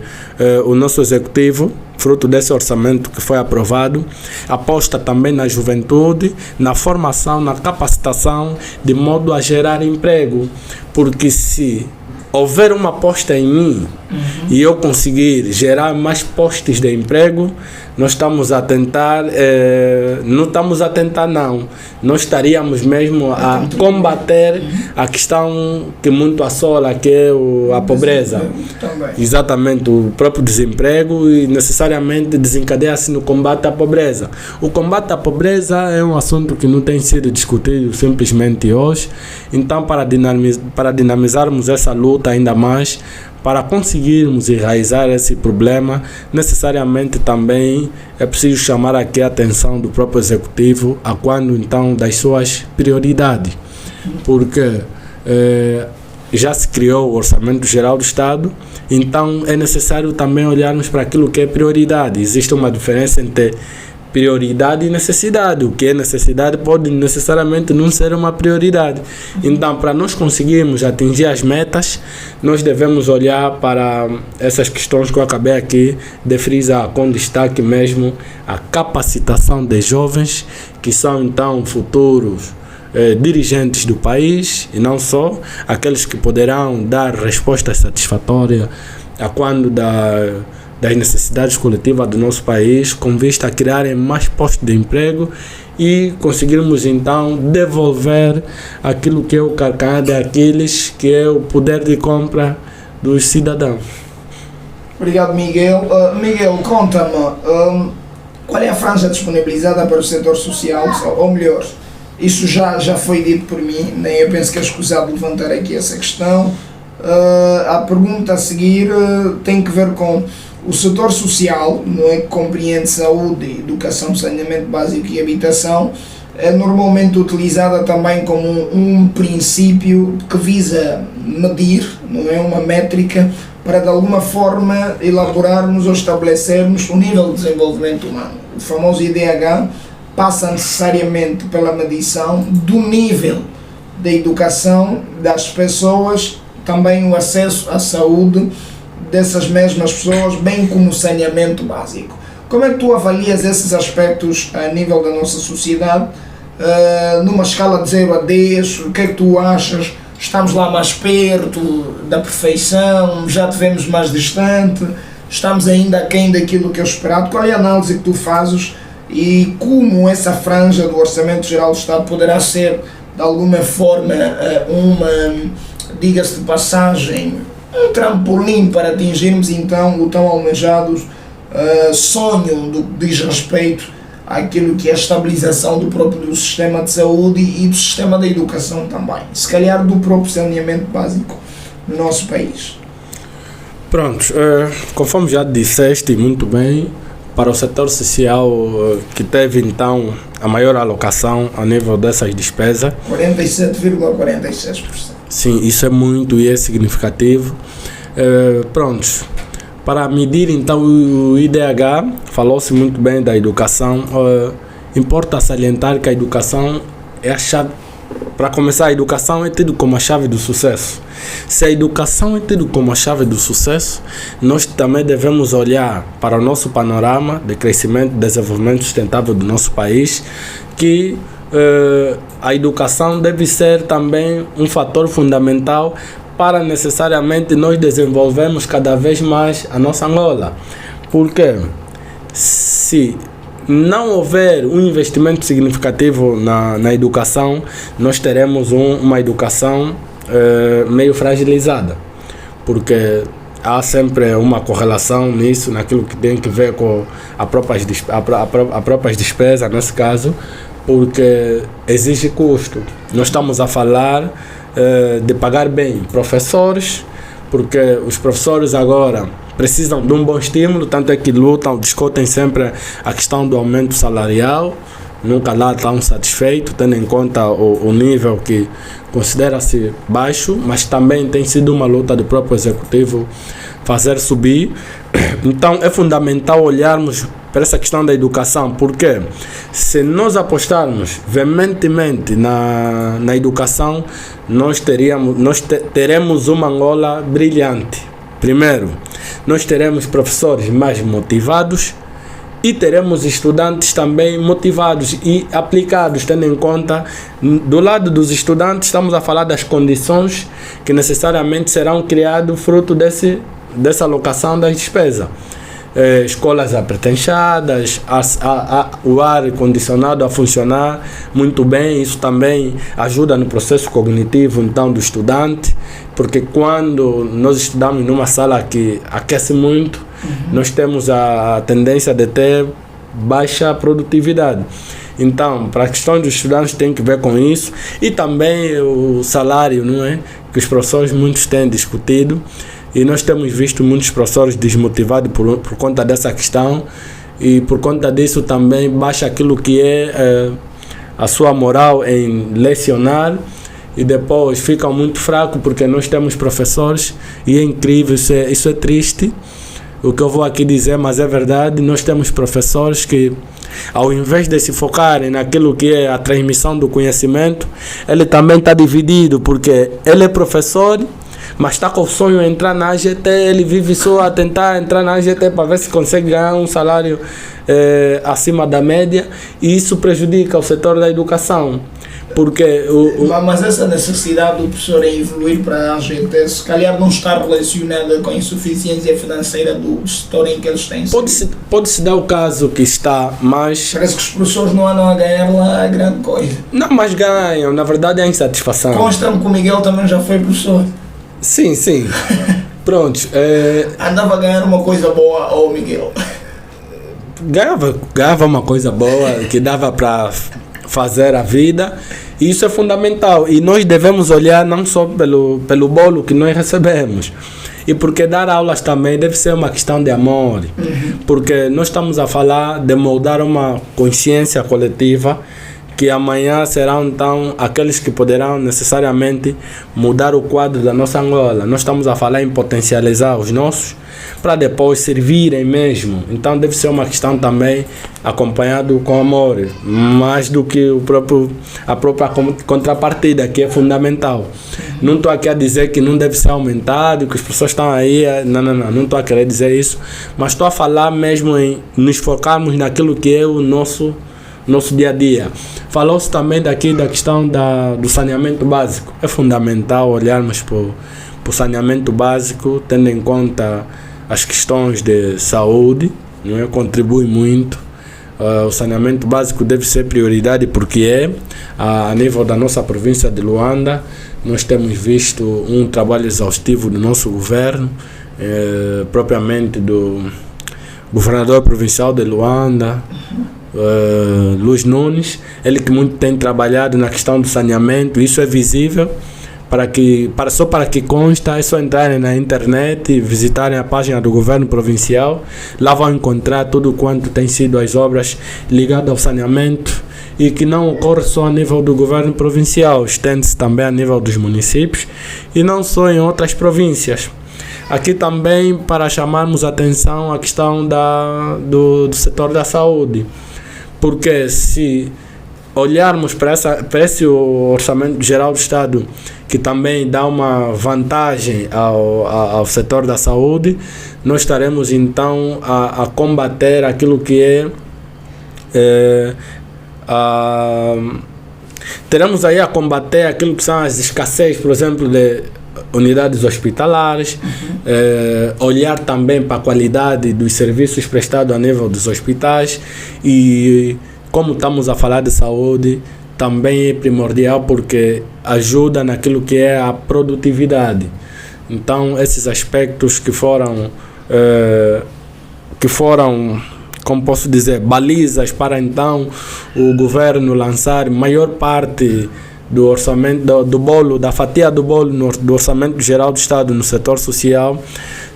o nosso executivo, fruto desse orçamento que foi aprovado, aposta também na juventude, na formação, na capacitação, de modo a gerar emprego. Porque se houver uma aposta em mim e eu conseguir gerar mais postos de emprego, nós estamos a tentar, nós estaríamos mesmo a combater a questão que muito assola, que é a pobreza. Exatamente, o próprio desemprego, e necessariamente desencadeia-se no combate à pobreza. O combate à pobreza é um assunto que não tem sido discutido simplesmente hoje. Então, para dinamizarmos essa luta ainda mais, para conseguirmos enraizar esse problema, necessariamente também é preciso chamar aqui a atenção do próprio executivo a quando então das suas prioridades, porque já se criou o Orçamento Geral do Estado, então é necessário também olharmos para aquilo que é prioridade. Existe uma diferença entre prioridade e necessidade. O que é necessidade pode necessariamente não ser uma prioridade. Então, para nós conseguirmos atingir as metas, nós devemos olhar para essas questões que eu acabei aqui de frisar, com destaque mesmo a capacitação de jovens, que são então futuros dirigentes do país e não só, aqueles que poderão dar respostas satisfatórias a quando das necessidades coletivas do nosso país, com vista a criarem mais postos de emprego e conseguirmos então devolver aquilo que é o calcanhar de Aquiles, que é o poder de compra dos cidadãos. Obrigado, Miguel. Miguel, conta-me, qual é a franja disponibilizada para o setor social, ou melhor, isso já foi dito por mim, nem eu penso que é escusado levantar aqui essa questão. A pergunta a seguir tem que ver com o setor social, não é, que compreende saúde, educação, saneamento básico e habitação, é normalmente utilizada também como um princípio que visa medir, não é, uma métrica para de alguma forma elaborarmos ou estabelecermos o nível de desenvolvimento humano. O famoso IDH passa necessariamente pela medição do nível da educação das pessoas, também o acesso à saúde dessas mesmas pessoas, bem como o saneamento básico. Como é que tu avalias esses aspectos a nível da nossa sociedade, numa escala de 0 a 10, o que é que tu achas? Estamos lá mais perto da perfeição, já te vemos mais distante, estamos ainda aquém daquilo que é esperado? Qual é a análise que tu fazes e como essa franja do Orçamento Geral do Estado poderá ser, de alguma forma, diga-se de passagem, um trampolim para atingirmos então o tão almejado sonho do que diz respeito àquilo que é a estabilização do próprio sistema de saúde e do sistema da educação também, se calhar do próprio saneamento básico no nosso país. Pronto, conforme já disseste muito bem, para o setor social que teve então a maior alocação a nível dessas despesas, 47,46%. Sim, isso é muito e é significativo. Prontos, para medir então o IDH, falou-se muito bem da educação. Importa salientar que a educação é a chave. Para começar, a educação é tido como a chave do sucesso. Se a educação é tido como a chave do sucesso, nós também devemos olhar para o nosso panorama de crescimento e desenvolvimento sustentável do nosso país, que a educação deve ser também um fator fundamental para necessariamente nós desenvolvermos cada vez mais a nossa Angola. Porque se não houver um investimento significativo na educação, nós teremos uma educação meio fragilizada, porque há sempre uma correlação nisso, naquilo que tem que ver com a própria despesa, nesse caso, porque exige custo. Nós estamos a falar de pagar bem professores, porque os professores agora precisam de um bom estímulo, tanto é que lutam, discutem sempre a questão do aumento salarial, nunca lá estão satisfeitos, tendo em conta o nível que considera-se baixo, mas também tem sido uma luta do próprio executivo fazer subir. Então é fundamental olharmos para essa questão da educação, porque se nós apostarmos veementemente na educação, nós teremos uma Angola brilhante. Primeiro, nós teremos professores mais motivados e teremos estudantes também motivados e aplicados, tendo em conta, do lado dos estudantes, estamos a falar das condições que necessariamente serão criadas fruto dessa alocação da despesa. Escolas apertenchadas, o ar condicionado a funcionar muito bem, isso também ajuda no processo cognitivo então do estudante, porque quando nós estudamos numa sala que aquece muito, nós temos a tendência de ter baixa produtividade. Então, para a questão dos estudantes tem que ver com isso, e também o salário, não é? Que os professores muitos têm discutido. E nós temos visto muitos professores desmotivados por conta dessa questão, e por conta disso também baixa aquilo que é a sua moral em lecionar, e depois ficam muito fracos porque nós temos professores, e é incrível, isso é triste o que eu vou aqui dizer, mas é verdade. Nós temos professores que, ao invés de se focarem naquilo que é a transmissão do conhecimento, ele também está dividido, porque ele é professor, mas está com o sonho de entrar na AGT, ele vive só a tentar entrar na AGT para ver se consegue ganhar um salário acima da média, e isso prejudica o setor da educação, Porque Mas essa necessidade do professor em evoluir para a AGT, se calhar não está relacionada com a insuficiência financeira do setor em que eles têm. Pode-se dar o caso que está, mas... Parece que os professores não andam a ganhar lá a grande coisa. Não, mas ganham, na verdade é a insatisfação. Consta-me que o Miguel também já foi professor. Sim. Pronto. Andava a ganhar uma coisa boa ao Miguel. Ganhava uma coisa boa que dava para fazer a vida, e isso é fundamental, e nós devemos olhar não só pelo bolo que nós recebemos, e porque dar aulas também deve ser uma questão de amor, porque nós estamos a falar de moldar uma consciência coletiva que amanhã serão então aqueles que poderão necessariamente mudar o quadro da nossa Angola. Nós estamos a falar em potencializar os nossos para depois servirem mesmo. Então deve ser uma questão também acompanhado com amor, mais do que a própria contrapartida, que é fundamental. Não estou aqui a dizer que não deve ser aumentado, que as pessoas estão aí, não estou a querer dizer isso, mas estou a falar mesmo em nos focarmos naquilo que é o nosso dia a dia. Falou-se também daqui da questão do saneamento básico. É fundamental olharmos para o saneamento básico, tendo em conta as questões de saúde, não é? Contribui muito. O saneamento básico deve ser prioridade, porque a nível da nossa província de Luanda, nós temos visto um trabalho exaustivo do nosso governo, propriamente do governador provincial de Luanda, Luiz Nunes, ele que muito tem trabalhado na questão do saneamento. Isso é visível, só para que consta, é só entrarem na internet e visitarem a página do governo provincial. Lá vão encontrar tudo quanto tem sido as obras ligadas ao saneamento, e que não ocorre só a nível do governo provincial, estende-se também a nível dos municípios e não só em outras províncias. Aqui também, para chamarmos a atenção a questão do setor da saúde, porque se olharmos para esse orçamento geral do Estado, que também dá uma vantagem ao setor da saúde, nós estaremos então a combater aquilo que teremos aí a combater aquilo que são as escassez, por exemplo, de unidades hospitalares, olhar também para a qualidade dos serviços prestados a nível dos hospitais. E como estamos a falar de saúde, também é primordial, porque ajuda naquilo que é a produtividade. Então esses aspectos que foram como posso dizer, balizas para então o governo lançar maior parte do orçamento, do bolo, da fatia do bolo do orçamento geral do Estado no setor social,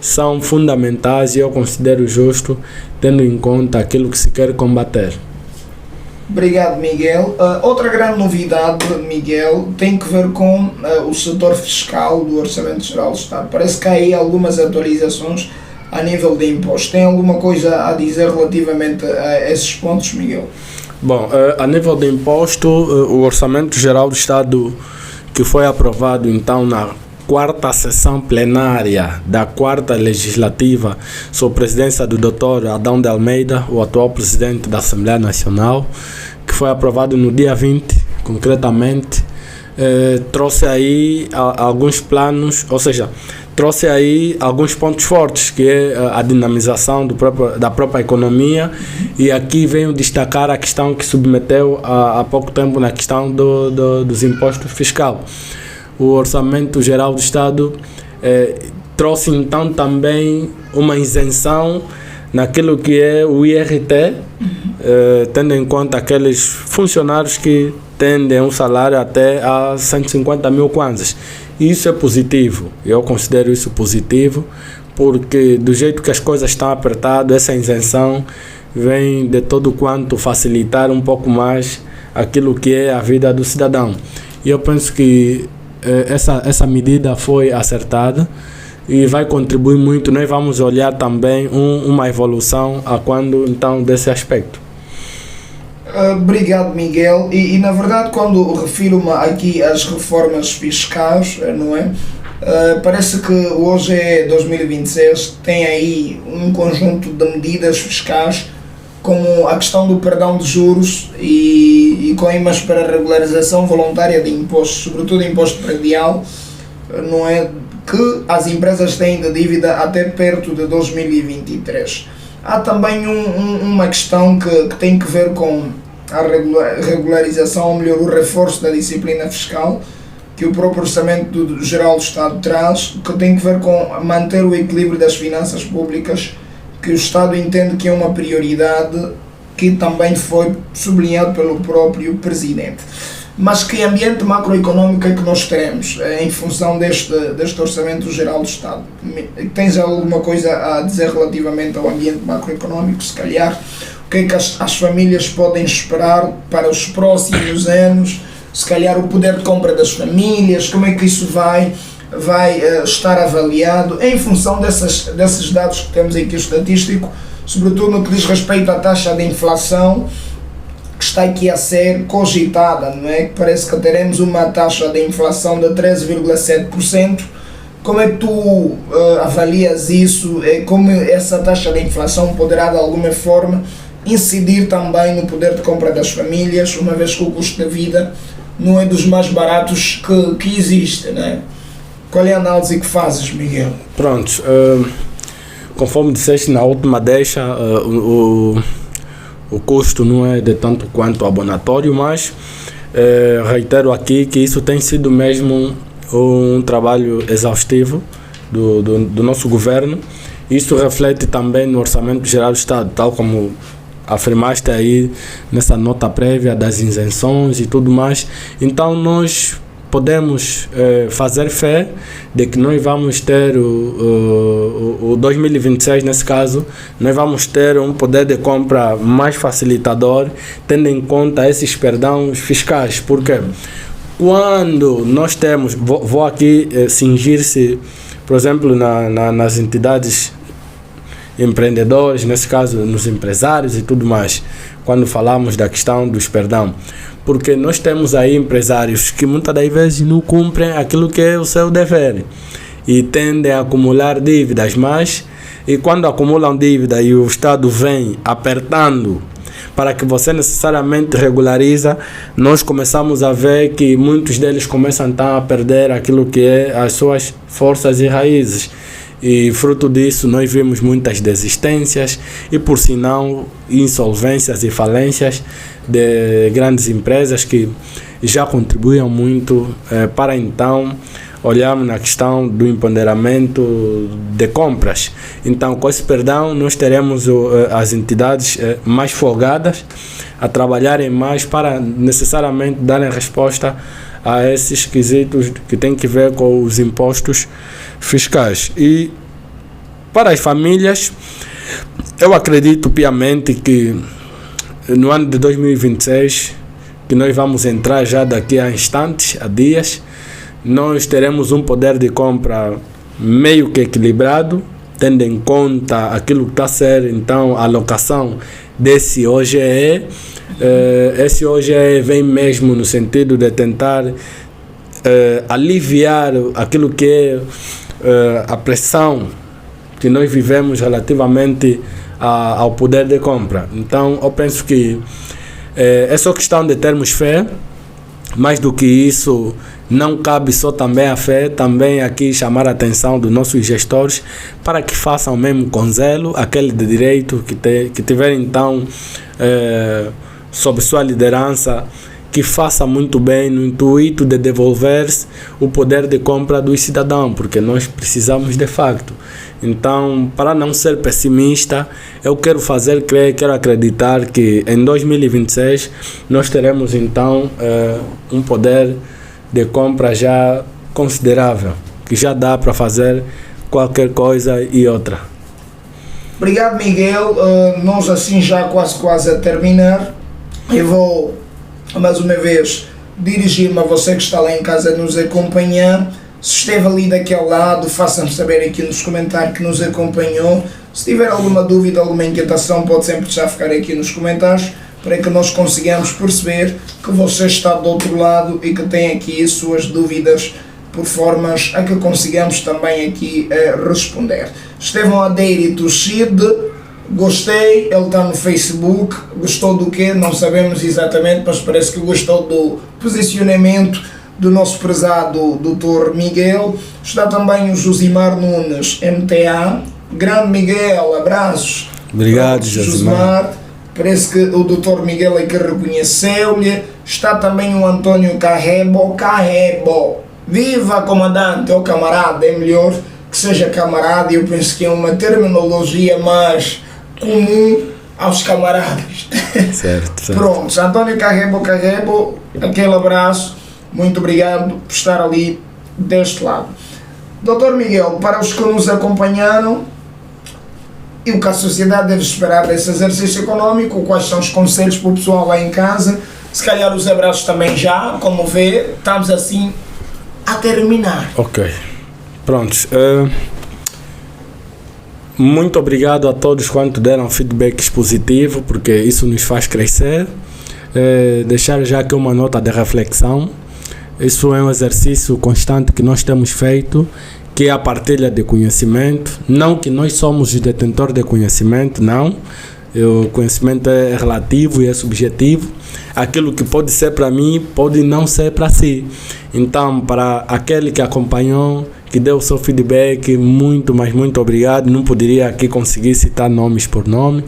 são fundamentais, e eu considero justo, tendo em conta aquilo que se quer combater. Obrigado, Miguel. Outra grande novidade, Miguel, tem que ver com o setor fiscal do Orçamento Geral do Estado. Parece que há aí algumas atualizações a nível de impostos. Tem alguma coisa a dizer relativamente a esses pontos, Miguel? Bom, a nível de imposto, o Orçamento Geral do Estado, que foi aprovado então na quarta sessão plenária da quarta legislativa, sob presidência do Dr. Adão de Almeida, o atual presidente da Assembleia Nacional, que foi aprovado no dia 20, concretamente, trouxe aí alguns planos, ou seja, trouxe aí alguns pontos fortes, que é a dinamização da própria economia, e aqui venho destacar a questão que submeteu há pouco tempo na questão dos impostos fiscais. O Orçamento Geral do Estado trouxe então também uma isenção naquilo que é o IRT, tendo em conta aqueles funcionários que tendem um salário até a 150 mil kwanzas. Isso é positivo, eu considero isso positivo, porque do jeito que as coisas estão apertadas, essa isenção vem de todo quanto facilitar um pouco mais aquilo que é a vida do cidadão. E eu penso que essa medida foi acertada e vai contribuir muito. Nós vamos olhar também uma evolução a quando então desse aspecto. Obrigado, Miguel. E na verdade, quando refiro-me aqui às reformas fiscais, não é? Parece que hoje é 2026, tem aí um conjunto de medidas fiscais como a questão do perdão de juros e coimas para a regularização voluntária de impostos, sobretudo imposto predial, não é, que as empresas têm de dívida até perto de 2023. Há também uma questão que tem que ver com a regularização, ou melhor, o reforço da disciplina fiscal, que o próprio Orçamento Geral do Estado traz, que tem que ver com manter o equilíbrio das finanças públicas, que o Estado entende que é uma prioridade, que também foi sublinhado pelo próprio Presidente. Mas que ambiente macroeconómico é que nós teremos em função deste Orçamento Geral do Estado? Tens alguma coisa a dizer relativamente ao ambiente macroeconómico, se calhar? O que é que as famílias podem esperar para os próximos anos? Se calhar o poder de compra das famílias, como é que isso vai estar avaliado em função desses dados que temos aqui, o estatístico, sobretudo no que diz respeito à taxa de inflação, que está aqui a ser cogitada, não é? Que parece que teremos uma taxa de inflação de 13,7%. Como é que tu avalias isso? Como essa taxa de inflação poderá de alguma forma incidir também no poder de compra das famílias, uma vez que o custo da vida não é dos mais baratos que existe, não é? Qual é a análise que fazes, Miguel? Pronto, conforme disseste na última deixa, o custo não é de tanto quanto o abonatório, mas reitero aqui que isso tem sido mesmo um trabalho exaustivo do nosso governo. Isso reflete também no Orçamento Geral do Estado, tal como afirmaste aí nessa nota prévia das isenções e tudo mais. Então nós podemos fazer fé de que nós vamos ter o 2026, nesse caso, nós vamos ter um poder de compra mais facilitador, tendo em conta esses perdões fiscais. Porque quando nós temos, vou aqui cingir-se, por exemplo, nas entidades empreendedores, nesse caso nos empresários e tudo mais, quando falamos da questão dos perdão, porque nós temos aí empresários que muitas das vezes não cumprem aquilo que é o seu dever e tendem a acumular dívidas, e quando acumulam dívida e o Estado vem apertando para que você necessariamente regulariza, nós começamos a ver que muitos deles começam a perder aquilo que é as suas forças e raízes. E fruto disso nós vimos muitas desistências e, por sinal, insolvências e falências de grandes empresas que já contribuíam muito para então olharmos na questão do empoderamento de compras. Então, com esse perdão, nós teremos as entidades mais folgadas a trabalharem mais para necessariamente darem resposta a esses quesitos que têm que ver com os impostos fiscais. E para as famílias, eu acredito piamente que no ano de 2026, que nós vamos entrar já daqui a instantes, a dias, nós teremos um poder de compra meio que equilibrado, tendo em conta aquilo que está a ser então a alocação desse OGE. Esse OGE vem mesmo no sentido de tentar aliviar aquilo que é a pressão que nós vivemos relativamente ao poder de compra. Então eu penso que é só questão de termos fé. Mais do que isso, não cabe só também a fé, também aqui chamar a atenção dos nossos gestores para que façam mesmo com zelo aquele de direito que tiver então sob sua liderança, que faça muito bem no intuito de devolver o poder de compra do cidadão, porque nós precisamos de facto. Então, para não ser pessimista, eu quero fazer crer, quero acreditar que em 2026 nós teremos então um poder de compra já considerável, que já dá para fazer qualquer coisa e outra. Obrigado, Miguel. Nós assim já quase a terminar. Eu vou mais uma vez dirigir-me a você que está lá em casa a nos acompanhar. Se esteve ali daquele lado, faça-me saber aqui nos comentários que nos acompanhou. Se tiver alguma dúvida, alguma inquietação, pode sempre já ficar aqui nos comentários para que nós consigamos perceber que você está do outro lado e que tem aqui suas dúvidas, por formas a que consigamos também aqui responder. Estevão Adeiro Tuxide, Gostei, ele está no Facebook. Gostou do quê? Não sabemos exatamente, mas parece que gostou do posicionamento do nosso prezado Dr. Miguel. Está também o Josimar Nunes, MTA. Grande Miguel, abraços. Obrigado, Josimar. Parece que o Dr. Miguel é que reconheceu-lhe. Está também o Antônio Carrebo. Viva, comandante ou camarada, é melhor que seja camarada. Eu penso que é uma terminologia mais comum aos camaradas. Certo. Pronto, Antônio Carrebo, aquele abraço. Muito obrigado por estar ali deste lado. Dr. Miguel, para os que nos acompanharam, e o que a sociedade deve esperar desse exercício econômico, quais são os conselhos para o pessoal lá em casa, se calhar os abraços também já, como vê, estamos assim a terminar. Ok, prontos. Muito obrigado a todos quanto deram feedback positivo, porque isso nos faz crescer. Deixar já aqui uma nota de reflexão. Isso é um exercício constante que nós temos feito, que é a partilha de conhecimento. Não que nós somos os detentores de conhecimento, não. O conhecimento é relativo e é subjetivo. Aquilo que pode ser para mim, pode não ser para si. Então, para aquele que acompanhou, que deu o seu feedback, muito, mas muito obrigado. Não poderia aqui conseguir citar nomes por nome.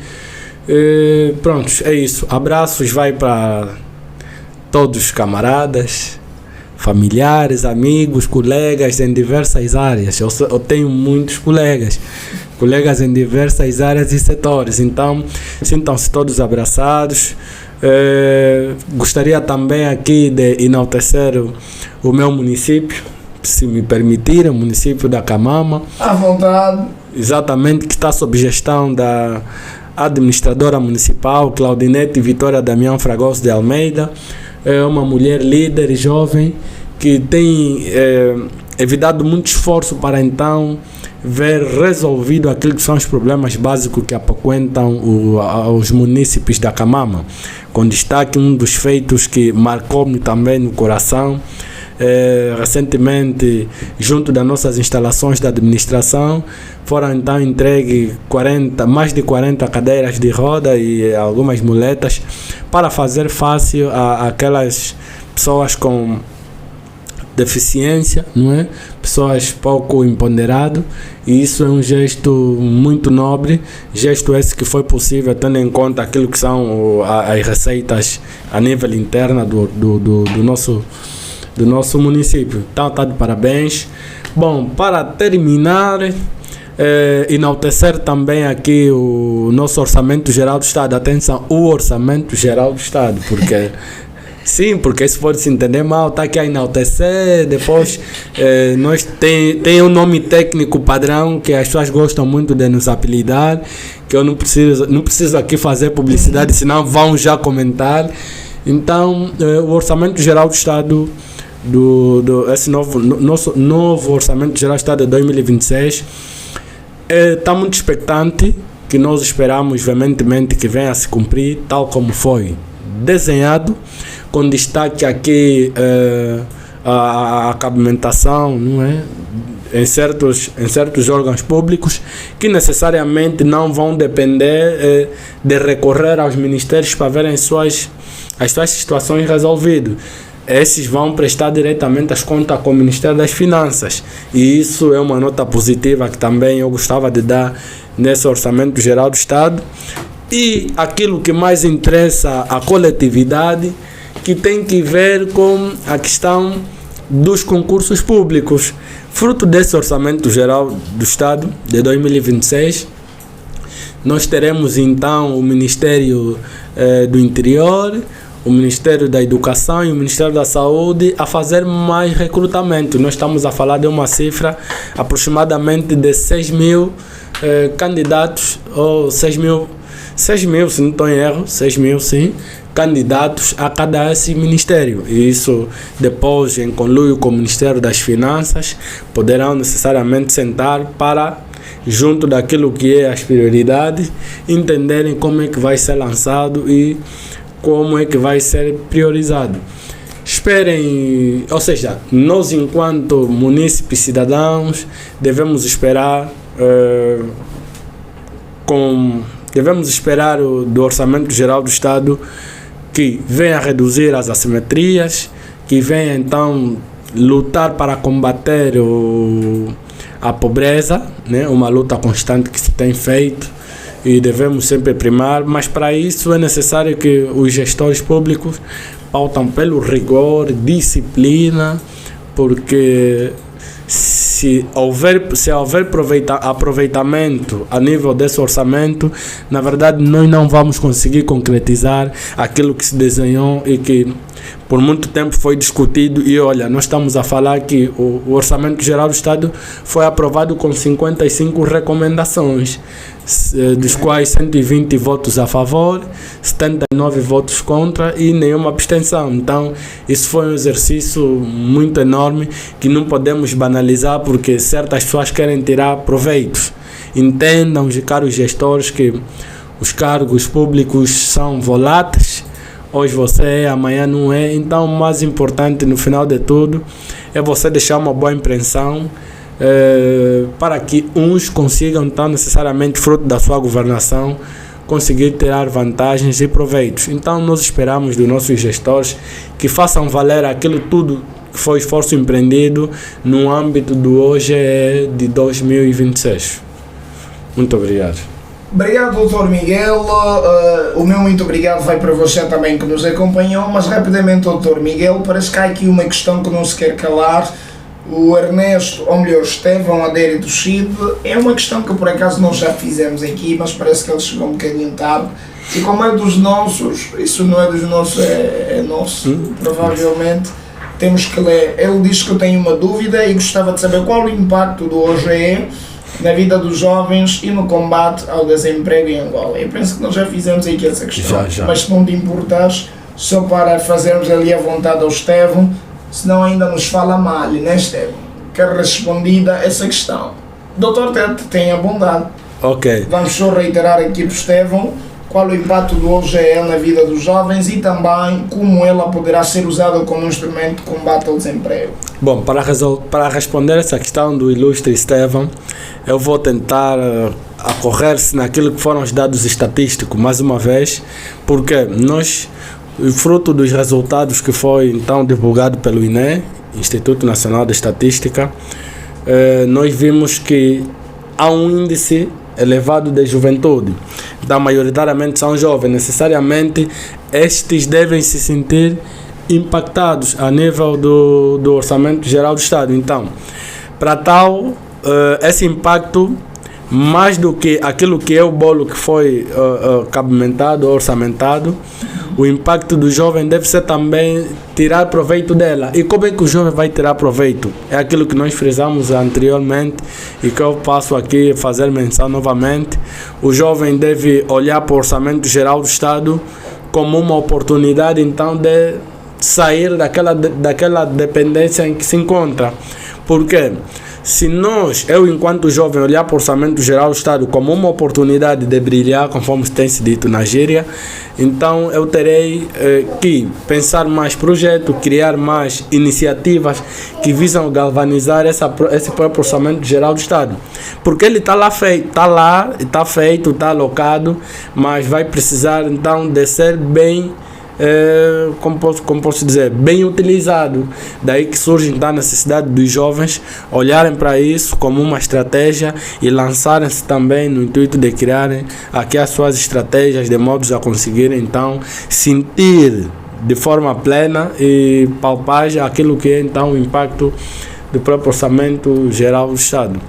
Pronto, é isso. Abraços vai para todos os camaradas, familiares, amigos, colegas em diversas áreas. Eu tenho muitos colegas em diversas áreas e setores, então sintam-se todos abraçados. Gostaria também aqui de enaltecer o meu município, se me permitirem, o município da Camama. À vontade. Exatamente, que está sob gestão da administradora municipal, Claudinete Vitória Damião Fragoso de Almeida. É uma mulher líder e jovem que tem evitado muito esforço para então ver resolvido aquilo que são os problemas básicos que apoquentam os munícipes da Camama. Com destaque, um dos feitos que marcou-me também no coração, recentemente, junto das nossas instalações da administração, foram então entregues mais de 40 cadeiras de roda e algumas muletas para fazer fácil aquelas pessoas com deficiência, não é? Pessoas pouco empoderadas, e isso é um gesto muito nobre, gesto esse que foi possível tendo em conta aquilo que são as receitas a nível interno do nosso município. Então está de parabéns. Bom, para terminar, enaltecer também aqui o nosso Orçamento Geral do Estado. Atenção, o Orçamento Geral do Estado, porque sim, porque isso pode se entender mal, está aqui a enaltecer, depois nós tem um nome técnico padrão que as pessoas gostam muito de nos apelidar, que eu não preciso aqui fazer publicidade, senão vão já comentar. Então, o Orçamento Geral do Estado, esse novo Orçamento Geral do Estado de 2026, está muito expectante, que nós esperamos veementemente que venha a se cumprir, tal como foi desenhado, com destaque aqui a cabimentação, não é? em certos órgãos públicos, que necessariamente não vão depender de recorrer aos ministérios para verem as suas situações resolvidas. Esses vão prestar diretamente as contas com o Ministério das Finanças, e isso é uma nota positiva que também eu gostava de dar nesse Orçamento Geral do Estado. E aquilo que mais interessa à coletividade, que tem que ver com a questão dos concursos públicos. Fruto desse Orçamento Geral do Estado de 2026, nós teremos então o Ministério do Interior, o Ministério da Educação e o Ministério da Saúde a fazer mais recrutamento. Nós estamos a falar de uma cifra aproximadamente de 6 mil candidatos, ou 6 mil, se não estou em erro, 6 mil sim, candidatos a cada esse ministério. E isso depois, em conluio com o Ministério das Finanças, poderão necessariamente sentar para, junto daquilo que é as prioridades, entenderem como é que vai ser lançado e como é que vai ser priorizado. Esperem, ou seja, nós enquanto munícipes cidadãos devemos esperar com devemos esperar do Orçamento Geral do Estado que venha reduzir as assimetrias, que venha então lutar para combater a pobreza, né? Uma luta constante que se tem feito e devemos sempre primar, mas para isso é necessário que os gestores públicos pautam pelo rigor, disciplina, porque se houver aproveitamento a nível desse orçamento, na verdade nós não vamos conseguir concretizar aquilo que se desenhou e que por muito tempo foi discutido. E olha, nós estamos a falar que o Orçamento Geral do Estado foi aprovado com 55 recomendações, dos quais 120 votos a favor, 79 votos contra e nenhuma abstenção. Então, isso foi um exercício muito enorme que não podemos banalizar, porque certas pessoas querem tirar proveitos. Entendam, caros gestores, que os cargos públicos são voláteis. Hoje você é, amanhã não é. Então, o mais importante no final de tudo é você deixar uma boa impressão, para que uns consigam, então, necessariamente, fruto da sua governação, conseguir tirar vantagens e proveitos. Então, nós esperamos dos nossos gestores que façam valer aquilo tudo que foi esforço empreendido no âmbito do OGE de 2026. Muito obrigado. Obrigado, Dr. Miguel. O meu muito obrigado vai para você também que nos acompanhou, mas rapidamente, Dr. Miguel, parece que há aqui uma questão que não se quer calar. O Ernesto, ou melhor, Estevão Adério do Chile, é uma questão que por acaso nós já fizemos aqui, mas parece que ele chegou um bocadinho tarde. E como é dos nossos, isso não é dos nossos, é nosso, provavelmente temos que ler. Ele diz que eu tenho uma dúvida e gostava de saber qual o impacto do OGE na vida dos jovens e no combate ao desemprego em Angola. Eu penso que nós já fizemos aqui essa questão, mas se não te importares, só para fazermos ali a vontade ao Estevão, senão ainda nos fala mal, né, Estevão? Quer respondida essa questão. Doutor, tenha bondade. Ok. Vamos só reiterar aqui para o Estevão qual o impacto do OGE na vida dos jovens e também como ela poderá ser usada como um instrumento de combate ao desemprego. Bom, para responder essa questão do ilustre Estevão, eu vou tentar acorrer-se naquilo que foram os dados estatísticos, mais uma vez, porque nós, fruto dos resultados que foi então divulgado pelo INE, Instituto Nacional de Estatística, nós vimos que há um índice elevado de juventude. Então, maioritariamente são jovens. Necessariamente, estes devem se sentir impactados a nível do Orçamento Geral do Estado. Então, para tal, esse impacto, mais do que aquilo que é o bolo que foi cabimentado, orçamentado, o impacto do jovem deve ser também tirar proveito dela. E como é que o jovem vai tirar proveito? É aquilo que nós frisamos anteriormente e que eu passo aqui a fazer menção novamente. O jovem deve olhar para o Orçamento Geral do Estado como uma oportunidade, então, de sair daquela dependência em que se encontra. Por quê? Se eu enquanto jovem olhar para o Orçamento Geral do Estado como uma oportunidade de brilhar, conforme tem se dito na gíria, então eu terei que pensar mais projetos, criar mais iniciativas que visam galvanizar esse próprio Orçamento Geral do Estado. Porque ele está lá feito, está alocado, mas vai precisar então de ser bem, como posso dizer, bem utilizado. Daí que surge então a necessidade dos jovens olharem para isso como uma estratégia e lançarem-se também no intuito de criarem aqui as suas estratégias de modos a conseguirem então sentir de forma plena e palpável aquilo que é então o impacto do próprio Orçamento Geral do Estado.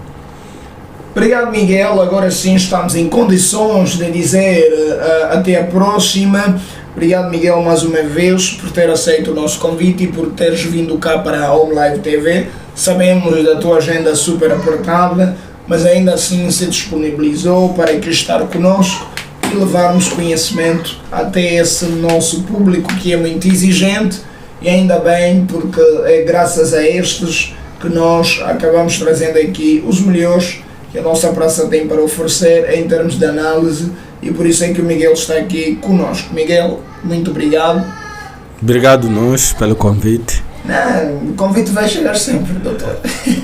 Obrigado, Miguel. Agora sim estamos em condições de dizer até a próxima. Obrigado, Miguel, mais uma vez por ter aceito o nosso convite e por teres vindo cá para a Home Live TV. Sabemos da tua agenda super apertada, mas ainda assim se disponibilizou para aqui estar conosco e levarmos conhecimento até esse nosso público que é muito exigente, e ainda bem, porque é graças a estes que nós acabamos trazendo aqui os melhores que a nossa praça tem para oferecer em termos de análise. E por isso é que o Miguel está aqui conosco. Miguel, muito obrigado. Obrigado nós pelo convite. Não, o convite vai chegar sempre, doutor.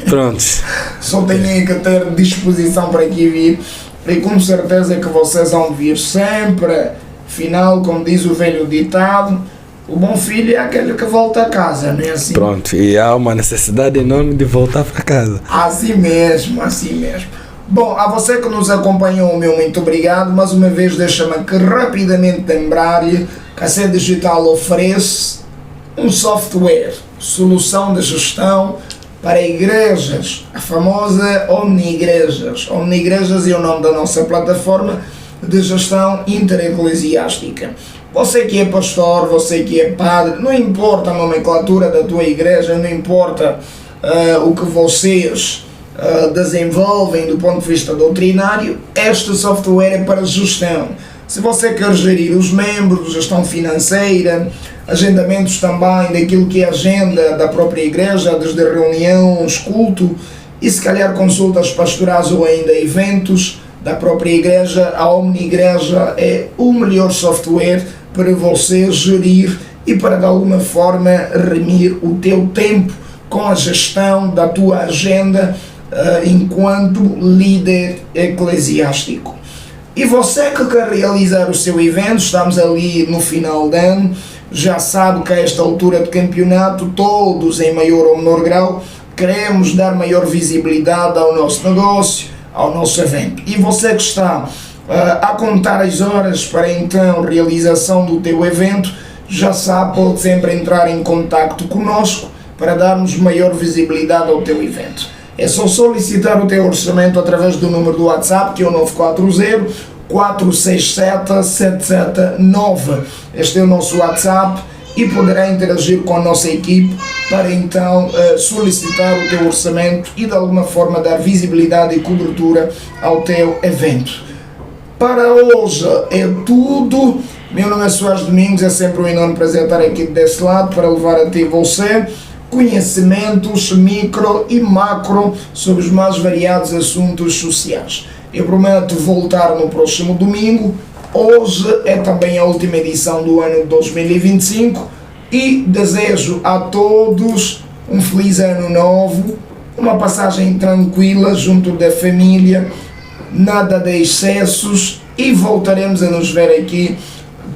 Prontos. Só tenho que ter disposição para aqui vir. e com certeza que vocês vão vir sempre. Afinal, como diz o velho ditado, o bom filho é aquele que volta a casa, não é assim? Pronto, e há uma necessidade enorme de voltar para casa. Assim mesmo, assim mesmo. Bom, a você que nos acompanhou, meu muito obrigado. Mais uma vez, deixa-me aqui rapidamente lembrar-lhe que a Sede Digital oferece um software, solução de gestão para igrejas, a famosa Omni-Igrejas. Omni-Igrejas é o nome da nossa plataforma de gestão intereclesiástica. Você que é pastor, você que é padre, não importa a nomenclatura da tua igreja, não importa o que vocês desenvolvem do ponto de vista doutrinário, este software é para gestão. Se você quer gerir os membros, gestão financeira, agendamentos também daquilo que é a agenda da própria igreja, desde reuniões, culto e se calhar consultas pastorais ou ainda eventos da própria igreja, a Omni-Igreja é o melhor software para você gerir e para de alguma forma remir o teu tempo com a gestão da tua agenda enquanto líder eclesiástico. E você que quer realizar o seu evento, estamos ali no final de ano, já sabe que a esta altura de campeonato, todos em maior ou menor grau, queremos dar maior visibilidade ao nosso negócio, ao nosso evento. E você que está a contar as horas para então a realização do teu evento, já sabe, pode sempre entrar em contacto conosco para darmos maior visibilidade ao teu evento. É só solicitar o teu orçamento através do número do WhatsApp, que é o 940 467 779. Este é o nosso WhatsApp e poderá interagir com a nossa equipe para então solicitar o teu orçamento e de alguma forma dar visibilidade e cobertura ao teu evento. Para hoje é tudo. Meu nome é Soares Domingos, é sempre um enorme prazer estar aqui desse lado para levar a ti e você conhecimentos micro e macro sobre os mais variados assuntos sociais. Eu prometo voltar no próximo domingo. Hoje é também a última edição do ano de 2025 e desejo a todos um feliz ano novo, uma passagem tranquila junto da família, nada de excessos e voltaremos a nos ver aqui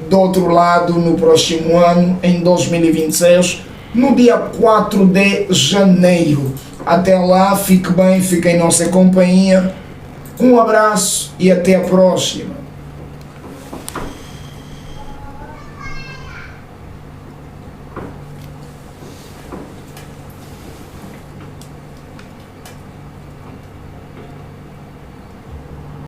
do outro lado no próximo ano, em 2026, no dia 4 de janeiro. Até lá, fique bem, fique em nossa companhia. Um abraço e até a próxima.